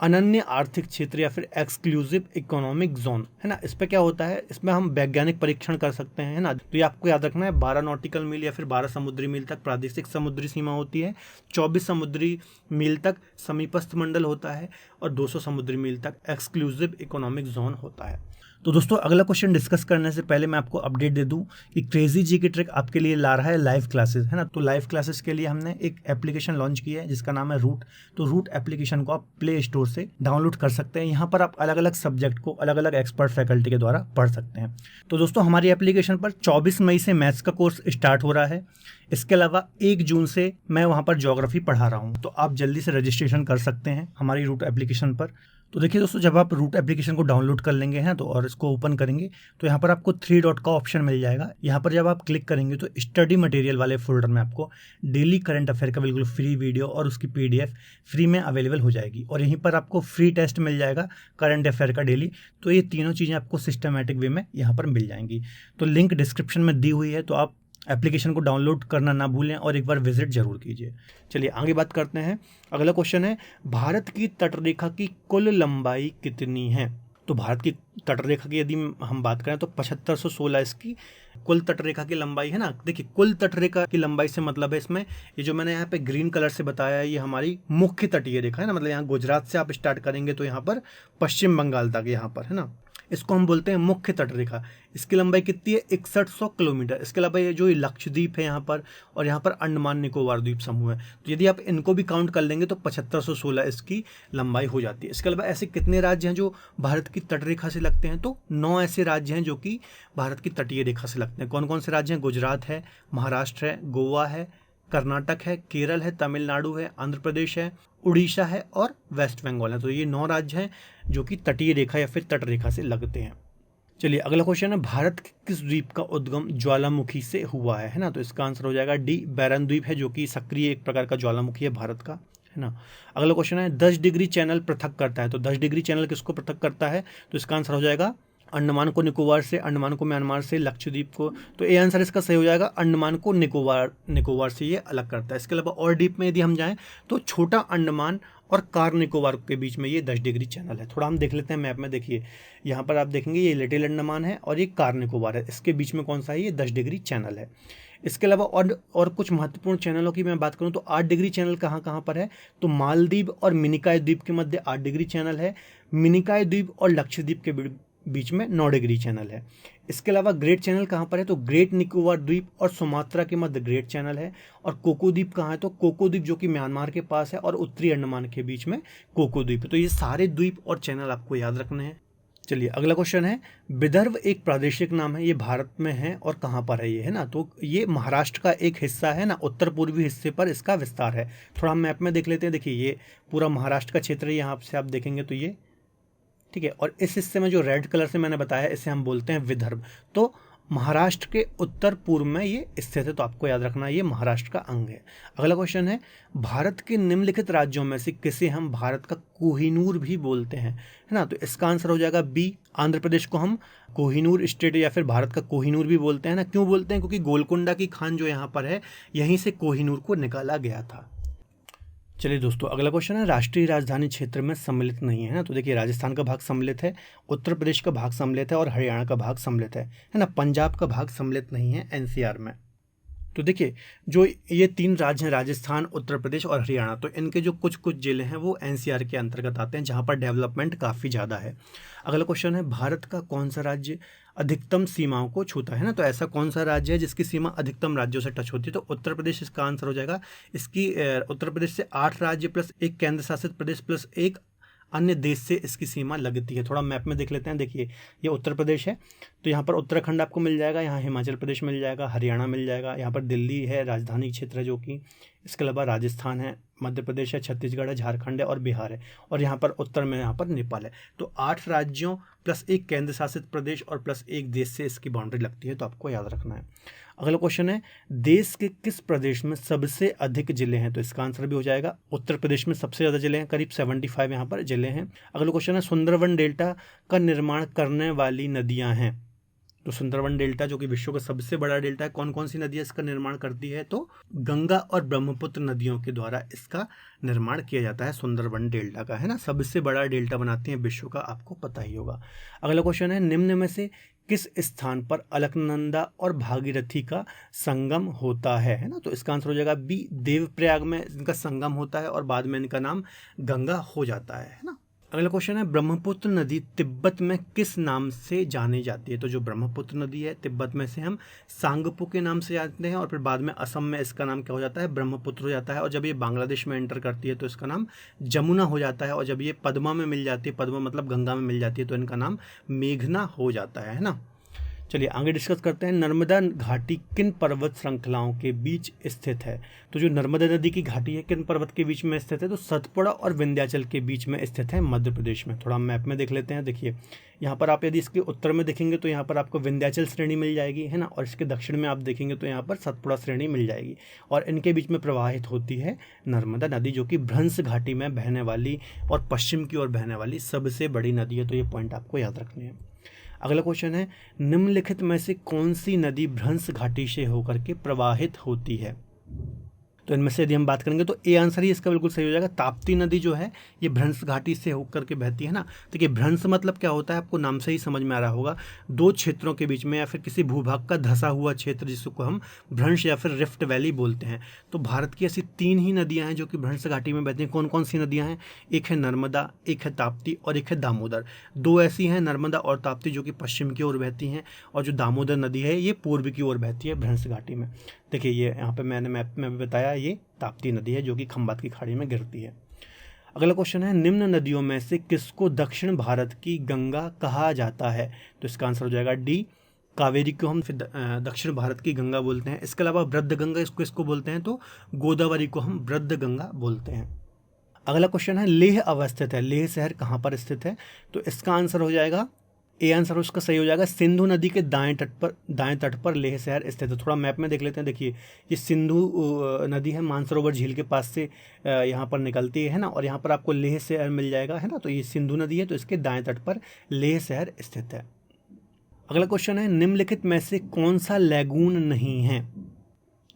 अनन्य आर्थिक क्षेत्र या फिर एक्सक्लूसिव इकोनॉमिक जोन, है ना। इस पे क्या होता है? इसमें हम वैज्ञानिक परीक्षण कर सकते हैं, है ना। तो ये आपको याद रखना है, 12 नॉटिकल मील या फिर 12 समुद्री मील तक प्रादेशिक समुद्री सीमा होती है, 24 समुद्री मील तक समीपस्थ मंडल होता है और 200 समुद्री मील तक एक्सक्लूसिव इकोनॉमिक जोन होता है। तो दोस्तों अगला क्वेश्चन डिस्कस करने से पहले मैं आपको अपडेट दे दूं कि क्रेजी जी की ट्रिक आपके लिए ला रहा है लाइव क्लासेस, है ना। तो लाइव क्लासेस के लिए हमने एक एप्लीकेशन लॉन्च की है जिसका नाम है रूट। तो रूट एप्लीकेशन को आप प्ले स्टोर से डाउनलोड कर सकते हैं। यहाँ पर आप अलग अलग सब्जेक्ट को अलग अलग एक्सपर्ट फैकल्टी के द्वारा पढ़ सकते हैं। तो दोस्तों हमारी एप्लीकेशन पर 24 मई से मैथ्स का कोर्स स्टार्ट हो रहा है। इसके अलावा 1 जून से मैं वहाँ पर ज्योग्राफी पढ़ा रहा हूँ। तो आप जल्दी से रजिस्ट्रेशन कर सकते हैं हमारी रूट एप्लीकेशन पर। तो देखिए दोस्तों, जब आप रूट एप्लीकेशन को डाउनलोड कर लेंगे हैं तो और इसको ओपन करेंगे तो यहाँ पर आपको 3 डॉट का ऑप्शन मिल जाएगा। यहाँ पर जब आप क्लिक करेंगे तो स्टडी मटेरियल वाले फोल्डर में आपको डेली करंट अफेयर का बिल्कुल फ्री वीडियो और उसकी PDF फ्री में अवेलेबल हो जाएगी। और यहीं पर आपको फ्री टेस्ट मिल जाएगा करंट अफेयर का डेली। तो ये तीनों चीज़ें आपको सिस्टमेटिक वे में यहाँ पर मिल जाएंगी। तो लिंक डिस्क्रिप्शन में दी हुई है, तो आप एप्लीकेशन को डाउनलोड करना ना भूलें और एक बार विजिट जरूर कीजिए। चलिए आगे बात करते हैं। अगला क्वेश्चन है, भारत की तटरेखा की कुल लंबाई कितनी है? तो भारत की तटरेखा की यदि हम बात करें तो 7516 इसकी कुल तटरेखा की लंबाई है ना। देखिए कुल तटरेखा की लंबाई से मतलब है इसमें ये जो मैंने यहाँ पे ग्रीन कलर से बताया है, ये हमारी मुख्य तटीय रेखा है ना। मतलब यहाँ गुजरात से आप स्टार्ट करेंगे तो यहाँ पर पश्चिम बंगाल तक यहाँ पर, है ना। इसको हम बोलते हैं मुख्य तटरेखा। इसकी लंबाई कितनी है? 6100 किलोमीटर। इसके अलावा ये जो लक्षद्वीप है यहाँ पर और यहाँ पर अंडमान निकोबार द्वीप समूह है, तो यदि आप इनको भी काउंट कर लेंगे तो 7516 इसकी लंबाई हो जाती है। इसके अलावा ऐसे कितने राज्य हैं जो भारत की तटरेखा से लगते हैं? तो 9 ऐसे राज्य हैं जो कि भारत की तटीय रेखा से लगते हैं। कौन कौन से राज्य हैं? गुजरात है, महाराष्ट्र है, गोवा है, कर्नाटक है, केरल है, तमिलनाडु है, आंध्र प्रदेश है, उड़ीसा है और वेस्ट बंगाल है। तो ये 9 राज्य हैं जो कि तटीय रेखा या फिर तट रेखा से लगते हैं। चलिए अगला क्वेश्चन है, भारत के किस द्वीप का उद्गम ज्वालामुखी से हुआ है ना। तो इसका आंसर हो जाएगा डी, बैरन द्वीप है जो कि सक्रिय एक प्रकार का ज्वालामुखी है भारत का, है ना। अगला क्वेश्चन है, 10 डिग्री चैनल पृथक करता है। तो 10 डिग्री चैनल किसको पृथक करता है? तो इसका आंसर हो जाएगा अंडमान को निकोबार से, अंडमान को म्यांमार से, लक्षद्वीप को। तो ये आंसर इसका सही हो जाएगा, अंडमान को निकोबार से ये अलग करता है। इसके अलावा और डीप में यदि हम जाएं तो छोटा अंडमान और कार निकोबार के बीच में ये 10 डिग्री चैनल है। थोड़ा हम देख लेते हैं मैप में। देखिए यहाँ पर आप देखेंगे ये लिटिल अंडमान है और ये कार निकोबार है, इसके बीच में कौन सा है? ये 10 डिग्री चैनल है। इसके अलावा और कुछ महत्वपूर्ण चैनलों की मैं बात करूं तो 8 डिग्री चैनल कहाँ कहाँ पर है? तो मालदीव और मिनिकॉय द्वीप के मध्य 8 डिग्री चैनल है। मिनिकॉय द्वीप और लक्षद्वीप के बीच में 9 डिग्री चैनल है। इसके अलावा ग्रेट चैनल कहाँ पर है? तो ग्रेट निकोबार द्वीप और सुमात्रा के मध्य ग्रेट चैनल है। और कोको द्वीप कहाँ है? तो कोको द्वीप जो कि म्यांमार के पास है और उत्तरी अंडमान के बीच में कोको द्वीप है। तो ये सारे द्वीप और चैनल आपको याद रखने हैं। चलिए अगला क्वेश्चन है, विदर्भ एक प्रादेशिक नाम है, ये भारत में है और कहाँ पर है ये, है ना। तो ये महाराष्ट्र का एक हिस्सा है ना, उत्तर पूर्वी हिस्से पर इसका विस्तार है। थोड़ा हम मैप में देख लेते हैं। देखिए ये पूरा महाराष्ट्र का क्षेत्र है, यहाँ से आप देखेंगे तो ये ठीक है। और इस हिस्से में जो रेड कलर से मैंने बताया इसे हम बोलते हैं विदर्भ। तो महाराष्ट्र के उत्तर पूर्व में ये स्थित है, तो आपको याद रखना ये महाराष्ट्र का अंग है। अगला क्वेश्चन है, भारत के निम्नलिखित राज्यों में से किसे हम भारत का कोहिनूर भी बोलते हैं, है ना। तो इसका आंसर हो जाएगा बी, आंध्र प्रदेश को हम कोहिनूर स्टेट या फिर भारत का कोहिनूर भी बोलते हैं ना। क्यों बोलते हैं? क्योंकि गोलकुंडा की खान जो यहाँ पर है यहीं से कोहिनूर को निकाला गया था। चलिए दोस्तों अगला क्वेश्चन है, राष्ट्रीय राजधानी क्षेत्र में सम्मिलित नहीं है ना। तो देखिए राजस्थान का भाग सम्मिलित है, उत्तर प्रदेश का भाग सम्मिलित है और हरियाणा का भाग सम्मिलित है ना। पंजाब का भाग सम्मिलित नहीं है NCR में। तो देखिए जो ये 3 राज्य हैं, राजस्थान, उत्तर प्रदेश और हरियाणा, तो इनके जो कुछ कुछ जिले हैं वो NCR के अंतर्गत आते हैं जहाँ पर डेवलपमेंट काफ़ी ज़्यादा है। अगला क्वेश्चन है, भारत का कौन सा राज्य अधिकतम सीमाओं को छूता है ना। तो ऐसा कौन सा राज्य है जिसकी सीमा अधिकतम राज्यों से टच होती है? तो उत्तर प्रदेश इसका आंसर हो जाएगा। इसकी उत्तर प्रदेश से 8 राज्य प्लस 1 केंद्र शासित प्रदेश प्लस 1 अन्य देश से इसकी सीमा लगती है। थोड़ा मैप में देख लेते हैं। देखिए ये उत्तर प्रदेश है तो यहाँ पर उत्तराखंड आपको मिल जाएगा, यहाँ हिमाचल प्रदेश मिल जाएगा, हरियाणा मिल जाएगा, यहाँ पर दिल्ली है, राजधानी क्षेत्र है जो कि, इसके अलावा राजस्थान है, मध्य प्रदेश है, छत्तीसगढ़ है, झारखंड है और बिहार है, और यहाँ पर उत्तर में यहाँ पर नेपाल है। तो 8 राज्यों प्लस एक केंद्र शासित प्रदेश और प्लस एक देश से इसकी बाउंड्री लगती है, तो आपको याद रखना है। अगला क्वेश्चन है, देश के किस प्रदेश में सबसे अधिक जिले हैं? तो इसका आंसर भी हो जाएगा उत्तर प्रदेश में सबसे ज़्यादा जिले हैं, करीब 75 यहाँ पर जिले हैं। अगला क्वेश्चन है, सुंदरवन डेल्टा का निर्माण करने वाली नदियाँ हैं। तो सुंदरवन डेल्टा जो कि विश्व का सबसे बड़ा डेल्टा है, कौन कौन सी नदियाँ इसका निर्माण करती है? तो गंगा और ब्रह्मपुत्र नदियों के द्वारा इसका निर्माण किया जाता है सुंदरवन डेल्टा का, है ना। सबसे बड़ा डेल्टा बनाती हैं विश्व का, आपको पता ही होगा। अगला क्वेश्चन है, निम्न में से किस स्थान पर अलकनंदा और भागीरथी का संगम होता है ना। तो इसका आंसर हो जाएगा बी, देवप्रयाग में इनका संगम होता है और बाद में इनका नाम गंगा हो जाता है ना। अगला क्वेश्चन है, ब्रह्मपुत्र नदी तिब्बत में किस नाम से जानी जाती है? तो जो ब्रह्मपुत्र नदी है तिब्बत में से हम सांगपो के नाम से जानते हैं, और फिर बाद में असम में इसका नाम क्या हो जाता है? ब्रह्मपुत्र हो जाता है। और जब ये बांग्लादेश में एंटर करती है तो इसका नाम जमुना हो जाता है, और जब ये पद्मा में मिल जाती है, पद्मा मतलब गंगा में मिल जाती है, तो इनका नाम मेघना हो जाता है ना। चलिए आगे डिस्कस करते हैं, नर्मदा घाटी किन पर्वत श्रृंखलाओं के बीच स्थित है? तो जो नर्मदा नदी की घाटी है किन पर्वत के बीच में स्थित है? तो सतपुड़ा और विंध्याचल के बीच में स्थित है, मध्य प्रदेश में। थोड़ा मैप में देख लेते हैं। देखिए यहाँ पर आप यदि इसके उत्तर में देखेंगे तो यहाँ पर आपको विंध्याचल श्रेणी मिल जाएगी, है ना, और इसके दक्षिण में आप देखेंगे तो यहाँ पर सतपुड़ा श्रेणी मिल जाएगी, और इनके बीच में प्रवाहित होती है नर्मदा नदी, जो कि भ्रंश घाटी में बहने वाली और पश्चिम की ओर बहने वाली सबसे बड़ी नदी है। तो ये पॉइंट आपको याद रखने हैं। अगला क्वेश्चन है, निम्नलिखित में से कौन सी नदी भ्रंश घाटी से होकर के प्रवाहित होती है? तो इनमें से यदि हम बात करेंगे तो ए आंसर ही इसका बिल्कुल सही हो जाएगा। ताप्ती नदी जो है ये भ्रंश घाटी से होकर के बहती है ना। देखिए भ्रंश मतलब क्या होता है, आपको नाम से ही समझ में आ रहा होगा, दो क्षेत्रों के बीच में या फिर किसी भूभाग का धंसा हुआ क्षेत्र जिसको हम भ्रंश या फिर रिफ्ट वैली बोलते हैं। तो भारत की ऐसी 3 ही नदियाँ हैं जो कि भ्रंश घाटी में बहती हैं। कौन कौन सी नदियाँ हैं? एक है नर्मदा, एक है ताप्ती और एक है दामोदर। 2 ऐसी हैं, नर्मदा और ताप्ती, जो कि पश्चिम की ओर बहती हैं, और जो दामोदर नदी है ये पूर्व की ओर बहती है भ्रंश घाटी में। देखिए ये यहाँ पे मैंने मैप में भी बताया, ये ताप्ती नदी है जो कि खंबात की खाड़ी में गिरती है। अगला क्वेश्चन है, निम्न नदियों में से किसको दक्षिण भारत की गंगा कहा जाता है? तो इसका आंसर हो जाएगा डी, कावेरी को हम फिर दक्षिण भारत की गंगा बोलते हैं। इसके अलावा वृद्ध गंगा इसको बोलते हैं, तो गोदावरी को हम वृद्ध गंगा बोलते हैं। अगला क्वेश्चन है, लेह अवस्थित है, लेह शहर कहाँ पर स्थित है? तो इसका आंसर हो जाएगा ए आंसर उसका सही हो जाएगा, सिंधु नदी के दाएं तट पर लेह शहर स्थित है। थोड़ा मैप में देख लेते हैं। देखिए ये सिंधु नदी है, मानसरोवर झील के पास से यहाँ पर निकलती है ना, और यहाँ पर आपको लेह शहर मिल जाएगा, है ना। तो ये सिंधु नदी है, तो इसके दाएं तट पर लेह शहर स्थित है। अगला क्वेश्चन है, निम्नलिखित में से कौन सा लैगून नहीं है?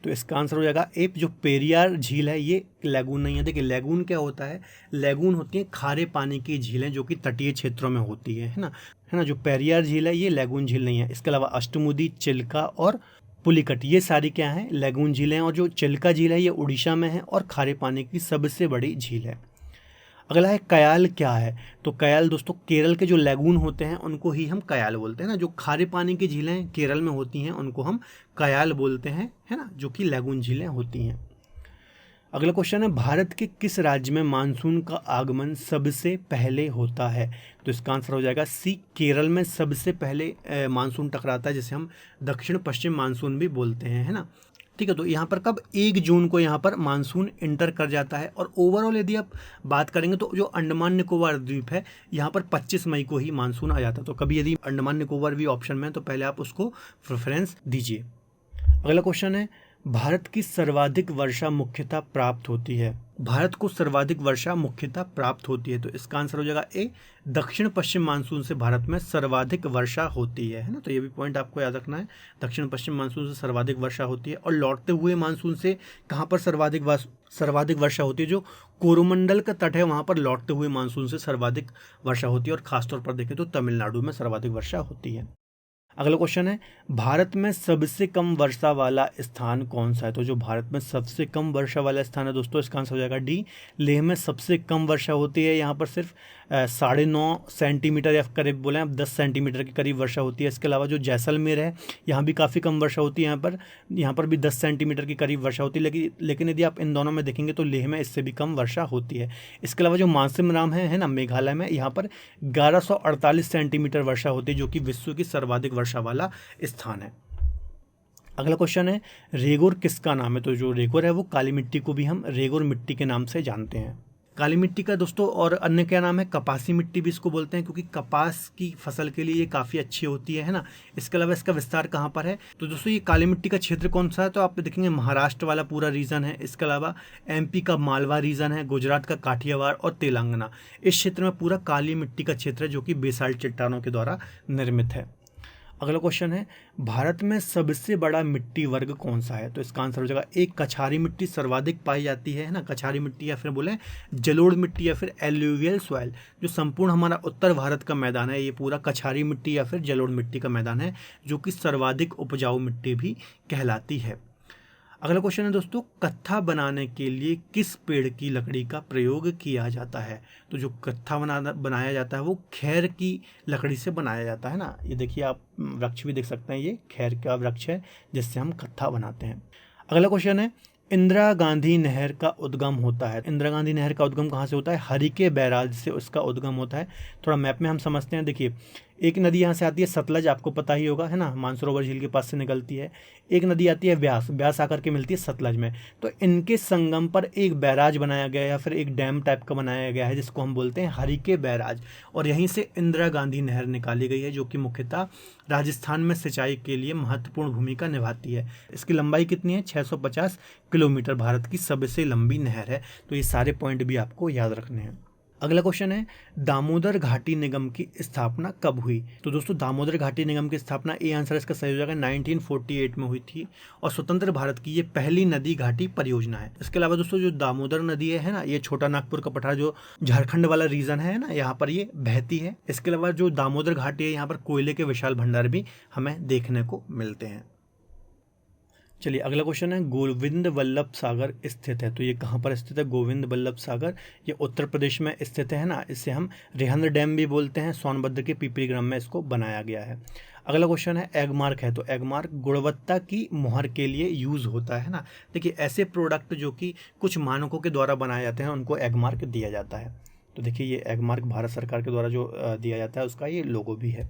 तो इसका आंसर हो जाएगा ए, जो पेरियार झील है ये लैगून नहीं है। देखिए लैगून क्या होता है? लैगून होती है खारे पानी की झीलें जो कि तटीय क्षेत्रों में होती है ना, जो पेरियार झील है ये लैगून झील नहीं है। इसके अलावा अष्टमुदी, चिल्का और पुलिकट ये सारी क्या हैं? लैगून झीलें। और जो चिल्का झील है ये उड़ीसा में है और खारे पानी की सबसे बड़ी झील है। अगला है, कयाल क्या है? तो कयाल दोस्तों केरल के जो लैगून होते हैं उनको ही हम कयाल बोलते हैं ना। जो खारे पानी की झीलें केरल में होती हैं उनको हम कयाल बोलते हैं, है ना, जो कि लैगून झीलें होती हैं। अगला क्वेश्चन है, भारत के किस राज्य में मानसून का आगमन सबसे पहले होता है? तो इसका आंसर हो जाएगा सी, केरल में सबसे पहले मानसून टकराता है, जिसे हम दक्षिण पश्चिम मानसून भी बोलते हैं, है ना। ठीक है, तो यहाँ पर कब 1 जून को यहाँ पर मानसून इंटर कर जाता है। और ओवरऑल यदि आप बात करेंगे तो जो अंडमान निकोबार द्वीप है यहाँ पर 25 मई को ही मानसून आ जाता है। तो कभी यदि अंडमान निकोबार भी ऑप्शन में है तो पहले आप उसको प्रेफरेंस दीजिए। अगला क्वेश्चन है, भारत की सर्वाधिक वर्षा मुख्यतः प्राप्त होती है? भारत को सर्वाधिक वर्षा मुख्यतः प्राप्त होती है, तो इसका आंसर हो जाएगा ए, दक्षिण पश्चिम मानसून से भारत में सर्वाधिक वर्षा होती है ना। तो ये भी पॉइंट आपको याद रखना है, दक्षिण पश्चिम मानसून से सर्वाधिक वर्षा होती है। और लौटते हुए मानसून से कहाँ पर सर्वाधिक वर्षा होती है? जो कोरोमंडल का तट है वहाँ पर लौटते हुए मानसून से सर्वाधिक वर्षा होती है, और खासतौर पर देखें तो तमिलनाडु में सर्वाधिक वर्षा होती है। अगला क्वेश्चन है, भारत में सबसे कम वर्षा वाला स्थान कौन सा है? तो जो भारत में सबसे कम वर्षा वाला स्थान है दोस्तों, इसका आंसर हो जाएगा डी, लेह में सबसे कम वर्षा होती है। यहाँ पर सिर्फ 9.5 सेंटीमीटर या करीब बोले आप 10 सेंटीमीटर के करीब वर्षा होती है। इसके अलावा जो जैसलमेर है यहाँ भी काफ़ी कम वर्षा होती है, यहाँ पर भी 10 सेंटीमीटर के करीब वर्षा होती है। लेकिन यदि आप इन दोनों में देखेंगे तो लेह में इससे भी कम वर्षा होती है। इसके अलावा जो मासिमराम है ना, मेघालय में, यहाँ पर 1148 सेंटीमीटर वर्षा होती है, जो कि विश्व की सर्वाधिक वर्षा वाला स्थान है। अगला क्वेश्चन है रेगोर किसका नाम है? तो जो रेगोर है वो काली मिट्टी को भी हम रेगोर मिट्टी के नाम से जानते हैं। काली मिट्टी का दोस्तों और अन्य क्या नाम है? कपासी मिट्टी भी इसको बोलते हैं, क्योंकि कपास की फसल के लिए ये काफ़ी अच्छी होती है ना। इसके अलावा इसका विस्तार कहाँ पर है? तो दोस्तों ये काली मिट्टी का क्षेत्र कौन सा है? तो आप देखेंगे महाराष्ट्र वाला पूरा रीजन है। इसके अलावा एमपी का मालवा रीजन है, गुजरात का काठियावाड़ और तेलंगाना, इस क्षेत्र में पूरा काली मिट्टी का क्षेत्र है जो कि बेसाल्ट चट्टानों के द्वारा निर्मित है। अगला क्वेश्चन है भारत में सबसे बड़ा मिट्टी वर्ग कौन सा है? तो इसका आंसर हो जाएगा एक कछारी मिट्टी सर्वाधिक पाई जाती है ना। कछारी मिट्टी या फिर बोले जलोढ़ मिट्टी या फिर एल्यूवियल सॉइल, जो संपूर्ण हमारा उत्तर भारत का मैदान है ये पूरा कछारी मिट्टी या फिर जलोढ़ मिट्टी का मैदान है, जो कि सर्वाधिक उपजाऊ मिट्टी भी कहलाती है। अगला क्वेश्चन है दोस्तों कत्था बनाने के लिए किस पेड़ की लकड़ी का प्रयोग किया जाता है? तो जो कत्था बनाया जाता है वो खैर की लकड़ी से बनाया जाता है ना। ये देखिए आप वृक्ष भी देख सकते हैं, ये खैर का वृक्ष है जिससे हम कत्था बनाते हैं। अगला क्वेश्चन है इंदिरा गांधी नहर का उद्गम होता है। इंदिरा गांधी नहर का उद्गम कहाँ से होता है? हरिके बैराज से उसका उद्गम होता है। थोड़ा मैप में हम समझते हैं। देखिए एक नदी यहाँ से आती है सतलज, आपको पता ही होगा है ना, मानसरोवर झील के पास से निकलती है। एक नदी आती है ब्यास, ब्यास आकर के मिलती है सतलज में। तो इनके संगम पर एक बैराज बनाया गया या फिर एक डैम टाइप का बनाया गया है जिसको हम बोलते हैं हरिके बैराज, और यहीं से इंदिरा गांधी नहर निकाली गई है जो कि मुख्यतः राजस्थान में सिंचाई के लिए महत्वपूर्ण भूमिका निभाती है। इसकी लंबाई कितनी है? 650 किलोमीटर, भारत की सबसे लंबी नहर है। तो ये सारे पॉइंट भी आपको याद रखने हैं। अगला क्वेश्चन है दामोदर घाटी निगम की स्थापना कब हुई? तो दोस्तों दामोदर घाटी निगम की स्थापना, ए आंसर इसका सही हो जाएगा, 1948 में हुई थी और स्वतंत्र भारत की ये पहली नदी घाटी परियोजना है। इसके अलावा दोस्तों जो दामोदर नदी है ना, ये छोटा नागपुर का पठार जो झारखंड वाला रीजन है ना, यहाँ पर ये बहती है। इसके अलावा जो दामोदर घाटी है यहाँ पर कोयले के विशाल भंडार भी हमें देखने को मिलते हैं। चलिए अगला क्वेश्चन है गोविंद वल्लभ सागर स्थित है। तो ये कहाँ पर स्थित है? गोविंद वल्लभ सागर ये उत्तर प्रदेश में स्थित है ना। इसे हम रिहंद डैम भी बोलते हैं। सोनभद्र के पिपरी ग्राम में इसको बनाया गया है। अगला क्वेश्चन है एगमार्क है। तो एगमार्क गुणवत्ता की मुहर के लिए यूज़ होता है ना। देखिए ऐसे प्रोडक्ट जो कि कुछ मानकों के द्वारा बनाए जाते हैं उनको एगमार्क दिया जाता है। तो देखिए ये एगमार्क भारत सरकार के द्वारा जो दिया जाता है उसका ये लोगो भी है।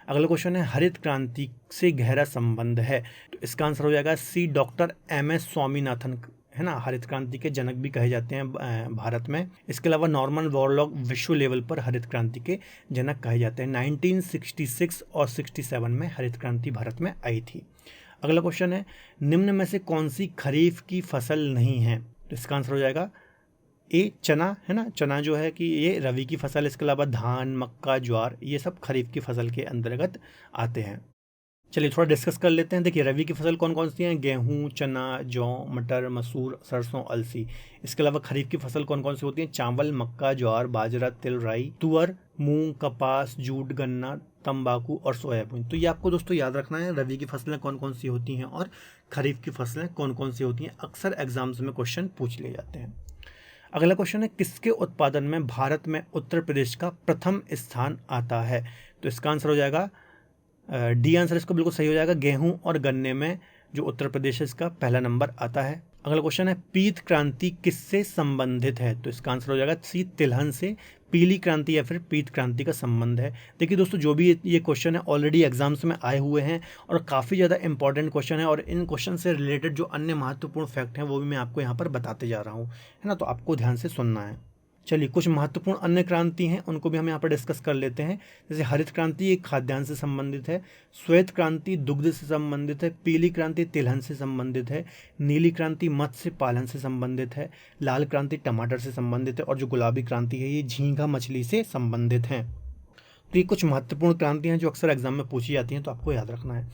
अगला क्वेश्चन है हरित क्रांति से गहरा संबंध है। तो इसका आंसर हो जाएगा सी, डॉक्टर MS स्वामीनाथन है ना, हरित क्रांति के जनक भी कहे जाते हैं भारत में। इसके अलावा नॉर्मन बोरलॉग विश्व लेवल पर हरित क्रांति के जनक कहे जाते हैं। 1966 और 67 में हरित क्रांति भारत में आई थी। अगला क्वेश्चन है निम्न में से कौन सी खरीफ की फसल नहीं है? तो इसका आंसर हो जाएगा ए, चना है ना। चना जो है कि ये रबी की फसल। इसके अलावा धान, मक्का, ज्वार ये सब खरीफ की फसल के अंतर्गत आते हैं। चलिए थोड़ा डिस्कस कर लेते हैं। देखिए रबी की फसल कौन कौन सी हैं? गेहूं, चना, जौ, मटर, मसूर, सरसों, अलसी। इसके अलावा खरीफ की फसल कौन कौन सी होती हैं? चावल, मक्का, ज्वार, बाजरा, तिल, राई, तुअर, मूंग, कपास, जूट, गन्ना, तंबाकू और सोयाबीन। तो ये आपको दोस्तों याद रखना है, रबी की फसलें कौन कौन सी होती हैं और खरीफ की फसलें कौन कौन सी होती हैं। अक्सर एग्जाम्स में क्वेश्चन पूछ लिए जाते हैं। अगला क्वेश्चन है किसके उत्पादन में भारत में उत्तर प्रदेश का प्रथम स्थान आता है? तो इसका आंसर हो जाएगा डी आंसर इसको बिल्कुल सही हो जाएगा। गेहूं और गन्ने में जो उत्तर प्रदेश है इसका पहला नंबर आता है। अगला क्वेश्चन है पीत क्रांति किससे संबंधित है? तो इसका आंसर हो जाएगा सी, तिलहन से पीली क्रांति या फिर पीत क्रांति का संबंध है। देखिए दोस्तों जो भी ये क्वेश्चन है ऑलरेडी एग्जाम्स में आए हुए हैं और काफ़ी ज़्यादा इंपॉर्टेंट क्वेश्चन है, और इन क्वेश्चन से रिलेटेड जो अन्य महत्वपूर्ण फैक्ट हैं वो भी मैं आपको यहाँ पर बताते जा रहा हूँ, है ना। तो आपको ध्यान से सुनना है। चलिए कुछ महत्वपूर्ण अन्य क्रांति हैं उनको भी हम यहाँ पर डिस्कस कर लेते हैं। जैसे हरित क्रांति एक खाद्यान्न से संबंधित है, श्वेत क्रांति दुग्ध से संबंधित है, पीली क्रांति तिलहन से संबंधित है, नीली क्रांति मत्स्य पालन से संबंधित है, लाल क्रांति टमाटर से संबंधित है और जो गुलाबी क्रांति है ये झींगा मछली से संबंधित है। तो ये कुछ महत्वपूर्ण क्रांति हैं जो अक्सर एग्जाम में पूछी जाती हैं, तो आपको याद रखना है।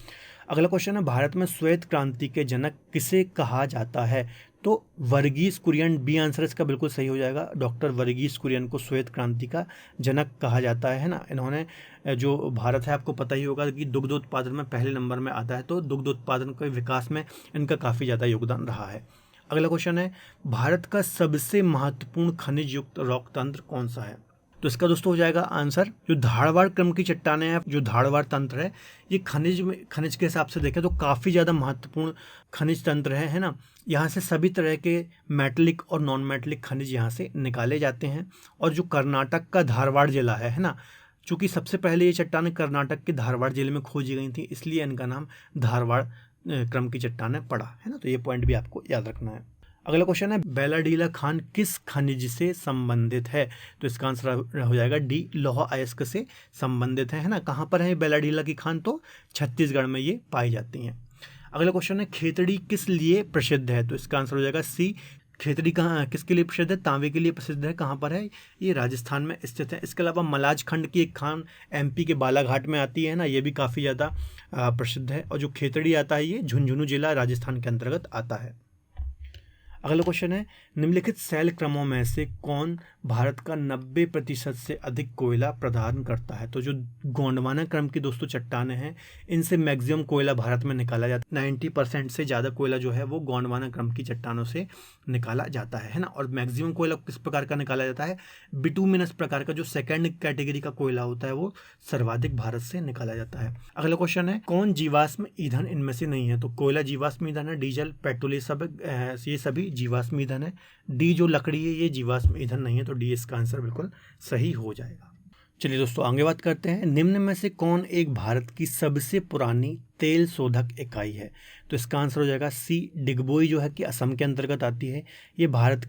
अगला क्वेश्चन है भारत में श्वेत क्रांति के जनक किसे कहा जाता है? तो वर्गीस कुरियन, बी आंसर इसका बिल्कुल सही हो जाएगा। डॉक्टर वर्गीस कुरियन को श्वेत क्रांति का जनक कहा जाता है ना। इन्होंने जो भारत है आपको पता ही होगा कि दुग्ध उत्पादन में पहले नंबर में आता है, तो दुग्ध उत्पादन के विकास में इनका काफ़ी ज़्यादा योगदान रहा है। अगला क्वेश्चन है भारत का सबसे महत्वपूर्ण खनिज युक्त रॉक तंत्र कौन सा है? तो इसका दोस्तों हो जाएगा आंसर जो धारवाड़ क्रम की चट्टानें हैं, जो धारवाड़ तंत्र है, ये खनिज के हिसाब से देखें तो काफ़ी ज़्यादा महत्वपूर्ण खनिज तंत्र है ना। यहाँ से सभी तरह के मेटलिक और नॉन मेटलिक खनिज यहाँ से निकाले जाते हैं। और जो कर्नाटक का धारवाड़ जिला है ना, चूँकि सबसे पहले ये चट्टानें कर्नाटक के धारवाड़ जिले में खोजी गई थी, इसलिए इनका नाम धारवाड़ क्रम की चट्टानें पड़ा, है ना। तो ये पॉइंट भी आपको याद रखना है। अगला क्वेश्चन है बैलाडीला खान किस खनिज से संबंधित है? तो इसका आंसर हो जाएगा डी, लौह अयस्क से संबंधित है ना। कहाँ पर है बैलाडीला की खान? तो छत्तीसगढ़ में ये पाई जाती हैं। अगला क्वेश्चन है खेतड़ी किस लिए प्रसिद्ध है? तो इसका आंसर हो जाएगा सी, खेतड़ी कहाँ किसके लिए प्रसिद्ध है? तांबे के लिए प्रसिद्ध है। कहाँ पर है? ये राजस्थान में स्थित है। इसके अलावा मलाज खंड की एक खान एमपी के बालाघाट में आती है ना, ये भी काफ़ी ज़्यादा प्रसिद्ध है। और जो खेतड़ी आता है ये झुंझुनू जिला राजस्थान के अंतर्गत आता है। अगला क्वेश्चन है निम्नलिखित शैल क्रमों में से कौन भारत का 90% से अधिक कोयला प्रदान करता है? तो जो गोंडवाना क्रम की दोस्तों चट्टानें हैं, इनसे मैक्सिमम कोयला भारत में निकाला जाता है। 90% से ज़्यादा कोयला जो है वो गोंडवाना क्रम की चट्टानों से निकाला जाता है ना। और मैक्सिमम कोयला किस प्रकार का निकाला जाता है? बिटुमिनस प्रकार का, जो सेकेंड कैटेगरी का कोयला होता है वो सर्वाधिक भारत से निकाला जाता है। अगला क्वेश्चन है कौन जीवाश्म ईंधन इनमें से नहीं है? तो कोयला जीवाश्म ईंधन है, डीजल, पेट्रोल, ये सभी जीवाश्म ईंधन है। डी जो लकड़ी है ये जीवाश्म ईंधन नहीं है, तो डी इसका आंसर बिल्कुल सही हो जाएगा। चलिए दोस्तों आगे बात करते हैं। निम्न में से कौन एक भारत की सबसे पुरानी तेल शोधक इकाई है? तो इसका आंसर हो जाएगा सी, डिगबोई जो है कि असम के अंतर्गत आती है। ये भारत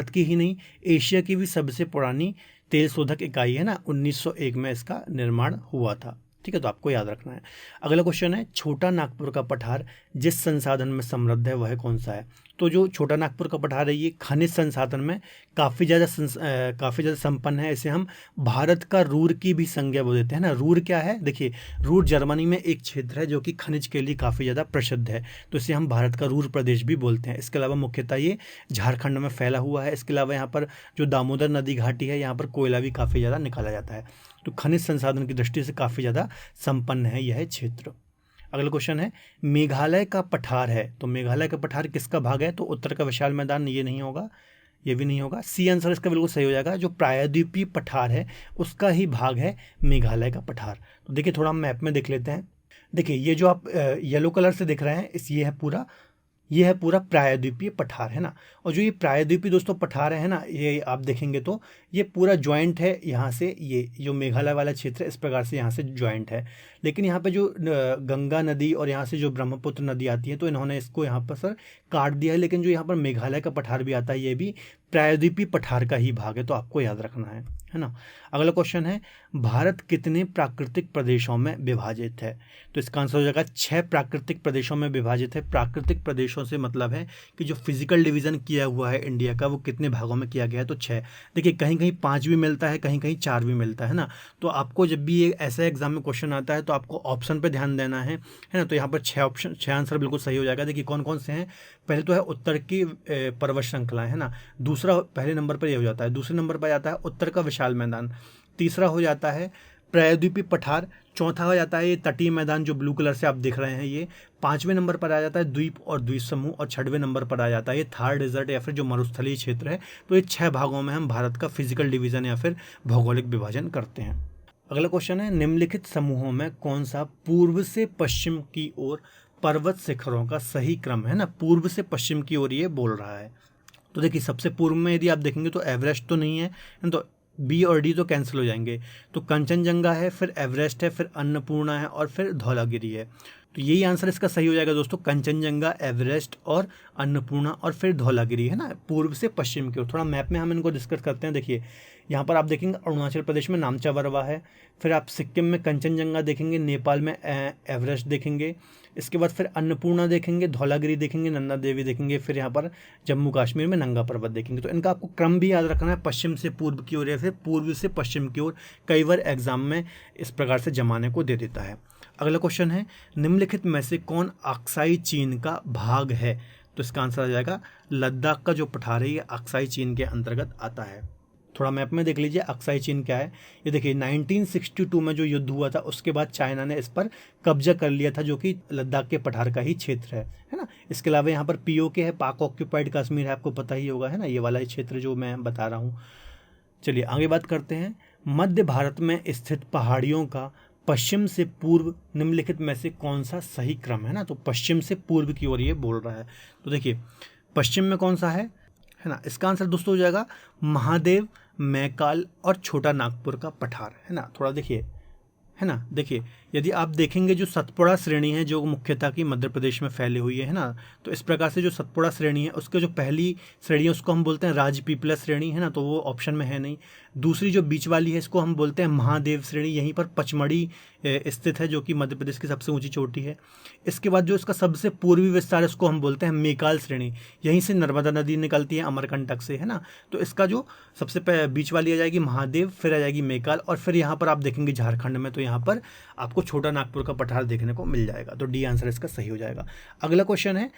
की ही नहीं एशिया की भी सबसे पुरानी तेल शोधक इकाई है ना। 1901 में इसका निर्माण हुआ था। ठीक है, तो आपको याद रखना है। अगला क्वेश्चन है छोटा नागपुर का पठार जिस संसाधन में समृद्ध है वह कौन सा है? तो जो छोटा नागपुर का पठार है ये खनिज संसाधन में काफ़ी ज़्यादा संपन्न है। इसे हम भारत का रूर की भी संज्ञा वो देते हैं ना। रूर क्या है? देखिए, रूर जर्मनी में एक क्षेत्र है जो कि खनिज के लिए काफ़ी ज़्यादा प्रसिद्ध है, तो इसे हम भारत का रूर प्रदेश भी बोलते हैं। इसके अलावा मुख्यतः ये झारखंड में फैला हुआ है। इसके अलावा यहाँ पर जो दामोदर नदी घाटी है यहाँ पर कोयला भी काफ़ी ज़्यादा निकाला जाता है। तो खनिज संसाधन की दृष्टि से काफ़ी ज़्यादा संपन्न है यह क्षेत्र। अगला क्वेश्चन है मेघालय का पठार है, तो मेघालय का पठार किसका भाग है? तो उत्तर का विशाल मैदान, ये नहीं होगा, ये भी नहीं होगा। सी आंसर इसका बिल्कुल सही हो जाएगा। जो प्रायद्वीपीय पठार है उसका ही भाग है मेघालय का पठार। तो देखिए थोड़ा हम मैप में देख लेते हैं। देखिए ये जो आप येलो कलर से दिख रहे हैं ये है पूरा प्रायद्वीपीय पठार है ना। और जो ये प्रायद्वीपीय दोस्तों पठार है ना, ये आप देखेंगे तो ये पूरा ज्वाइंट है यहाँ से। ये जो मेघालय वाला क्षेत्र है इस प्रकार से यहाँ से ज्वाइंट है। लेकिन यहाँ पे जो गंगा नदी और यहाँ से जो ब्रह्मपुत्र नदी आती है तो इन्होंने इसको यहाँ पर सर काट दिया है। लेकिन जो यहाँ पर मेघालय का पठार भी आता है ये भी प्रायद्वीपीय पठार का ही भाग है, तो आपको याद रखना है ना। अगला क्वेश्चन है भारत कितने प्राकृतिक प्रदेशों में विभाजित है? तो इसका आंसर हो जाएगा 6 प्राकृतिक प्रदेशों में विभाजित है। प्राकृतिक प्रदेशों से मतलब है कि जो फिजिकल डिवीजन किया हुआ है इंडिया का वो कितने भागों में किया गया है? तो 6। देखिए कहीं कहीं 5 भी मिलता है, कहीं कहीं 4 भी मिलता है ना। तो आपको जब भी ये ऐसा एग्जाम में क्वेश्चन आता है तो आपको ऑप्शन पर ध्यान देना है ना। तो यहाँ पर 6 आंसर बिल्कुल सही हो जाएगा। देखिए कौन कौन से हैं। पहले तो है उत्तर की पर्वत श्रृंखलाएं है ना, दूसरा पहले नंबर पर ये हो जाता है। दूसरे नंबर पर आता है उत्तर का विशाल मैदान, तीसरा हो जाता है प्रायद्वीपीय पठार, चौथा हो जाता है ये तटीय मैदान जो ब्लू कलर से आप दिख रहे हैं ये, 5वें नंबर पर आ जाता है द्वीप और द्वीप समूह, और 6वें नंबर पर आ जाता है ये थार डेजर्ट या फिर जो मरुस्थलीय क्षेत्र है। तो ये 6 भागों में हम भारत का फिजिकल डिवीजन या फिर भौगोलिक विभाजन करते हैं। अगला क्वेश्चन है निम्नलिखित समूहों में कौन सा पूर्व से पश्चिम की ओर पर्वत शिखरों का सही क्रम है ना। पूर्व से पश्चिम की ओर ये बोल रहा है। तो देखिए सबसे पूर्व में यदि आप देखेंगे तो एवरेस्ट तो नहीं है, तो बी और डी तो कैंसिल हो जाएंगे। तो कंचनजंगा है, फिर एवरेस्ट है, फिर अन्नपूर्णा है और फिर धौलागिरी है। तो यही आंसर इसका सही हो जाएगा दोस्तों, कंचनजंगा, एवरेस्ट और अन्नपूर्णा और फिर धौलागिरी है ना, पूर्व से पश्चिम की ओर। थोड़ा मैप में हम इनको डिस्कस करते हैं। देखिए यहाँ पर आप देखेंगे अरुणाचल प्रदेश में नामचा बरवा है, फिर आप सिक्किम में कंचनजंगा देखेंगे, नेपाल में एवरेस्ट देखेंगे, इसके बाद फिर अन्नपूर्णा देखेंगे, धौलागिरी देखेंगे, नंदा देवी देखेंगे, फिर यहाँ पर जम्मू कश्मीर में नंगा पर्वत देखेंगे। तो इनका आपको क्रम भी याद रखना है, पश्चिम से पूर्व की ओर या फिर पूर्व से पश्चिम की ओर। कई बार एग्जाम में इस प्रकार से जमाने को दे देता है। अगला क्वेश्चन है निम्नलिखित में से कौन अक्साई चीन का भाग है? तो इसका आंसर आ जाएगा लद्दाख का जो पठार है ये अक्साई चीन के अंतर्गत आता है। थोड़ा मैप में देख लीजिए अक्साई चीन क्या है। ये देखिए 1962 में जो युद्ध हुआ था उसके बाद चाइना ने इस पर कब्जा कर लिया था, जो कि लद्दाख के पठार का ही क्षेत्र है ना। इसके अलावा यहाँ पर पीओके है, पाक ऑक्यूपाइड कश्मीर है, आपको पता ही होगा है ना, ये वाला क्षेत्र जो मैं बता रहा हूँ। चलिए आगे बात करते हैं। मध्य भारत में स्थित पहाड़ियों का पश्चिम से पूर्व निम्नलिखित में से कौन सा सही क्रम है ना। तो पश्चिम से पूर्व की ओर ये बोल रहा है। तो देखिए पश्चिम में कौन सा है ना, इसका आंसर दोस्तों हो जाएगा महादेव, मैकाल और छोटा नागपुर का पठार है ना। थोड़ा देखिए है ना। देखिए, यदि आप देखेंगे जो सतपुड़ा श्रेणी है जो मुख्यतः कि मध्य प्रदेश में फैली हुई है ना, तो इस प्रकार से जो सतपुड़ा श्रेणी है उसके जो पहली श्रेणी है उसको हम बोलते हैं राजपीपला श्रेणी, है ना, तो वो ऑप्शन में है नहीं। दूसरी जो बीच वाली है इसको हम बोलते हैं महादेव श्रेणी, यहीं पर पचमढ़ी स्थित है जो कि मध्य प्रदेश की सबसे ऊंची चोटी है। इसके बाद जो इसका सबसे पूर्वी विस्तार है उसको हम बोलते हैं मेकाल श्रेणी, यहीं से नर्मदा नदी निकलती है अमरकंटक से, है ना। तो इसका जो सबसे बीच वाली आ जाएगी महादेव, फिर आ जाएगी मेकाल, और फिर यहाँ पर आप देखेंगे झारखंड में तो यहाँ पर आपको छोटा नागपुर का पठार देखने को मिल जाएगा। तो डी आंसर इसका सही हो जाएगा। अगला क्वेश्चन है,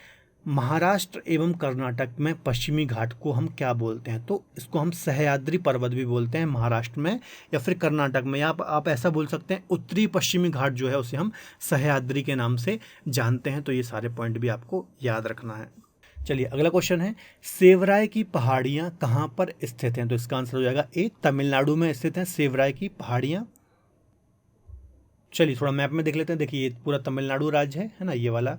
महाराष्ट्र एवं कर्नाटक में पश्चिमी घाट को हम क्या बोलते हैं? तो इसको हम सह्याद्री पर्वत भी बोलते हैं महाराष्ट्र में, या फिर कर्नाटक में, या आप ऐसा बोल सकते हैं उत्तरी पश्चिमी घाट जो है उसे हम सह्याद्री के नाम से जानते हैं। तो ये सारे पॉइंट भी आपको याद रखना है। चलिए अगला क्वेश्चन है, सेवराय की पहाड़ियाँ कहाँ पर स्थित हैं? तो इसका आंसर हो जाएगा ए, तमिलनाडु में स्थित हैं सेवराय की पहाड़ियाँ। चलिए थोड़ा मैप में देख लेते हैं। देखिए ये पूरा तमिलनाडु राज्य है ना, ये वाला।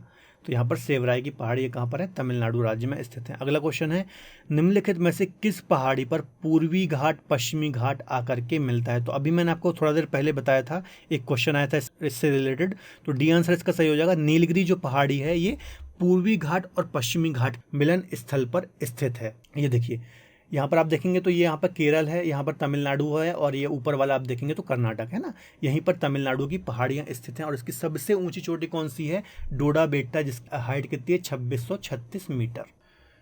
तो यहाँ पर सेवराय की पहाड़ी कहाँ पर है? तमिलनाडु राज्य में स्थित है। अगला क्वेश्चन है, निम्नलिखित में से किस पहाड़ी पर पूर्वी घाट पश्चिमी घाट आकर के मिलता है? तो अभी मैंने आपको थोड़ा देर पहले बताया था, एक क्वेश्चन आया था इससे रिलेटेड। तो डी आंसर इसका सही हो जाएगा। नीलगिरी जो पहाड़ी है ये पूर्वी घाट और पश्चिमी घाट मिलन स्थल पर स्थित है। ये देखिए यहाँ पर आप देखेंगे तो ये यहाँ पर केरल है, यहाँ पर तमिलनाडु है, और ये ऊपर वाला आप देखेंगे तो कर्नाटक है ना। यहीं पर तमिलनाडु की पहाड़ियाँ स्थित हैं, और इसकी सबसे ऊंची चोटी कौन सी है? डोडा बेट्टा, जिसकी हाइट कितनी है? 2636 मीटर।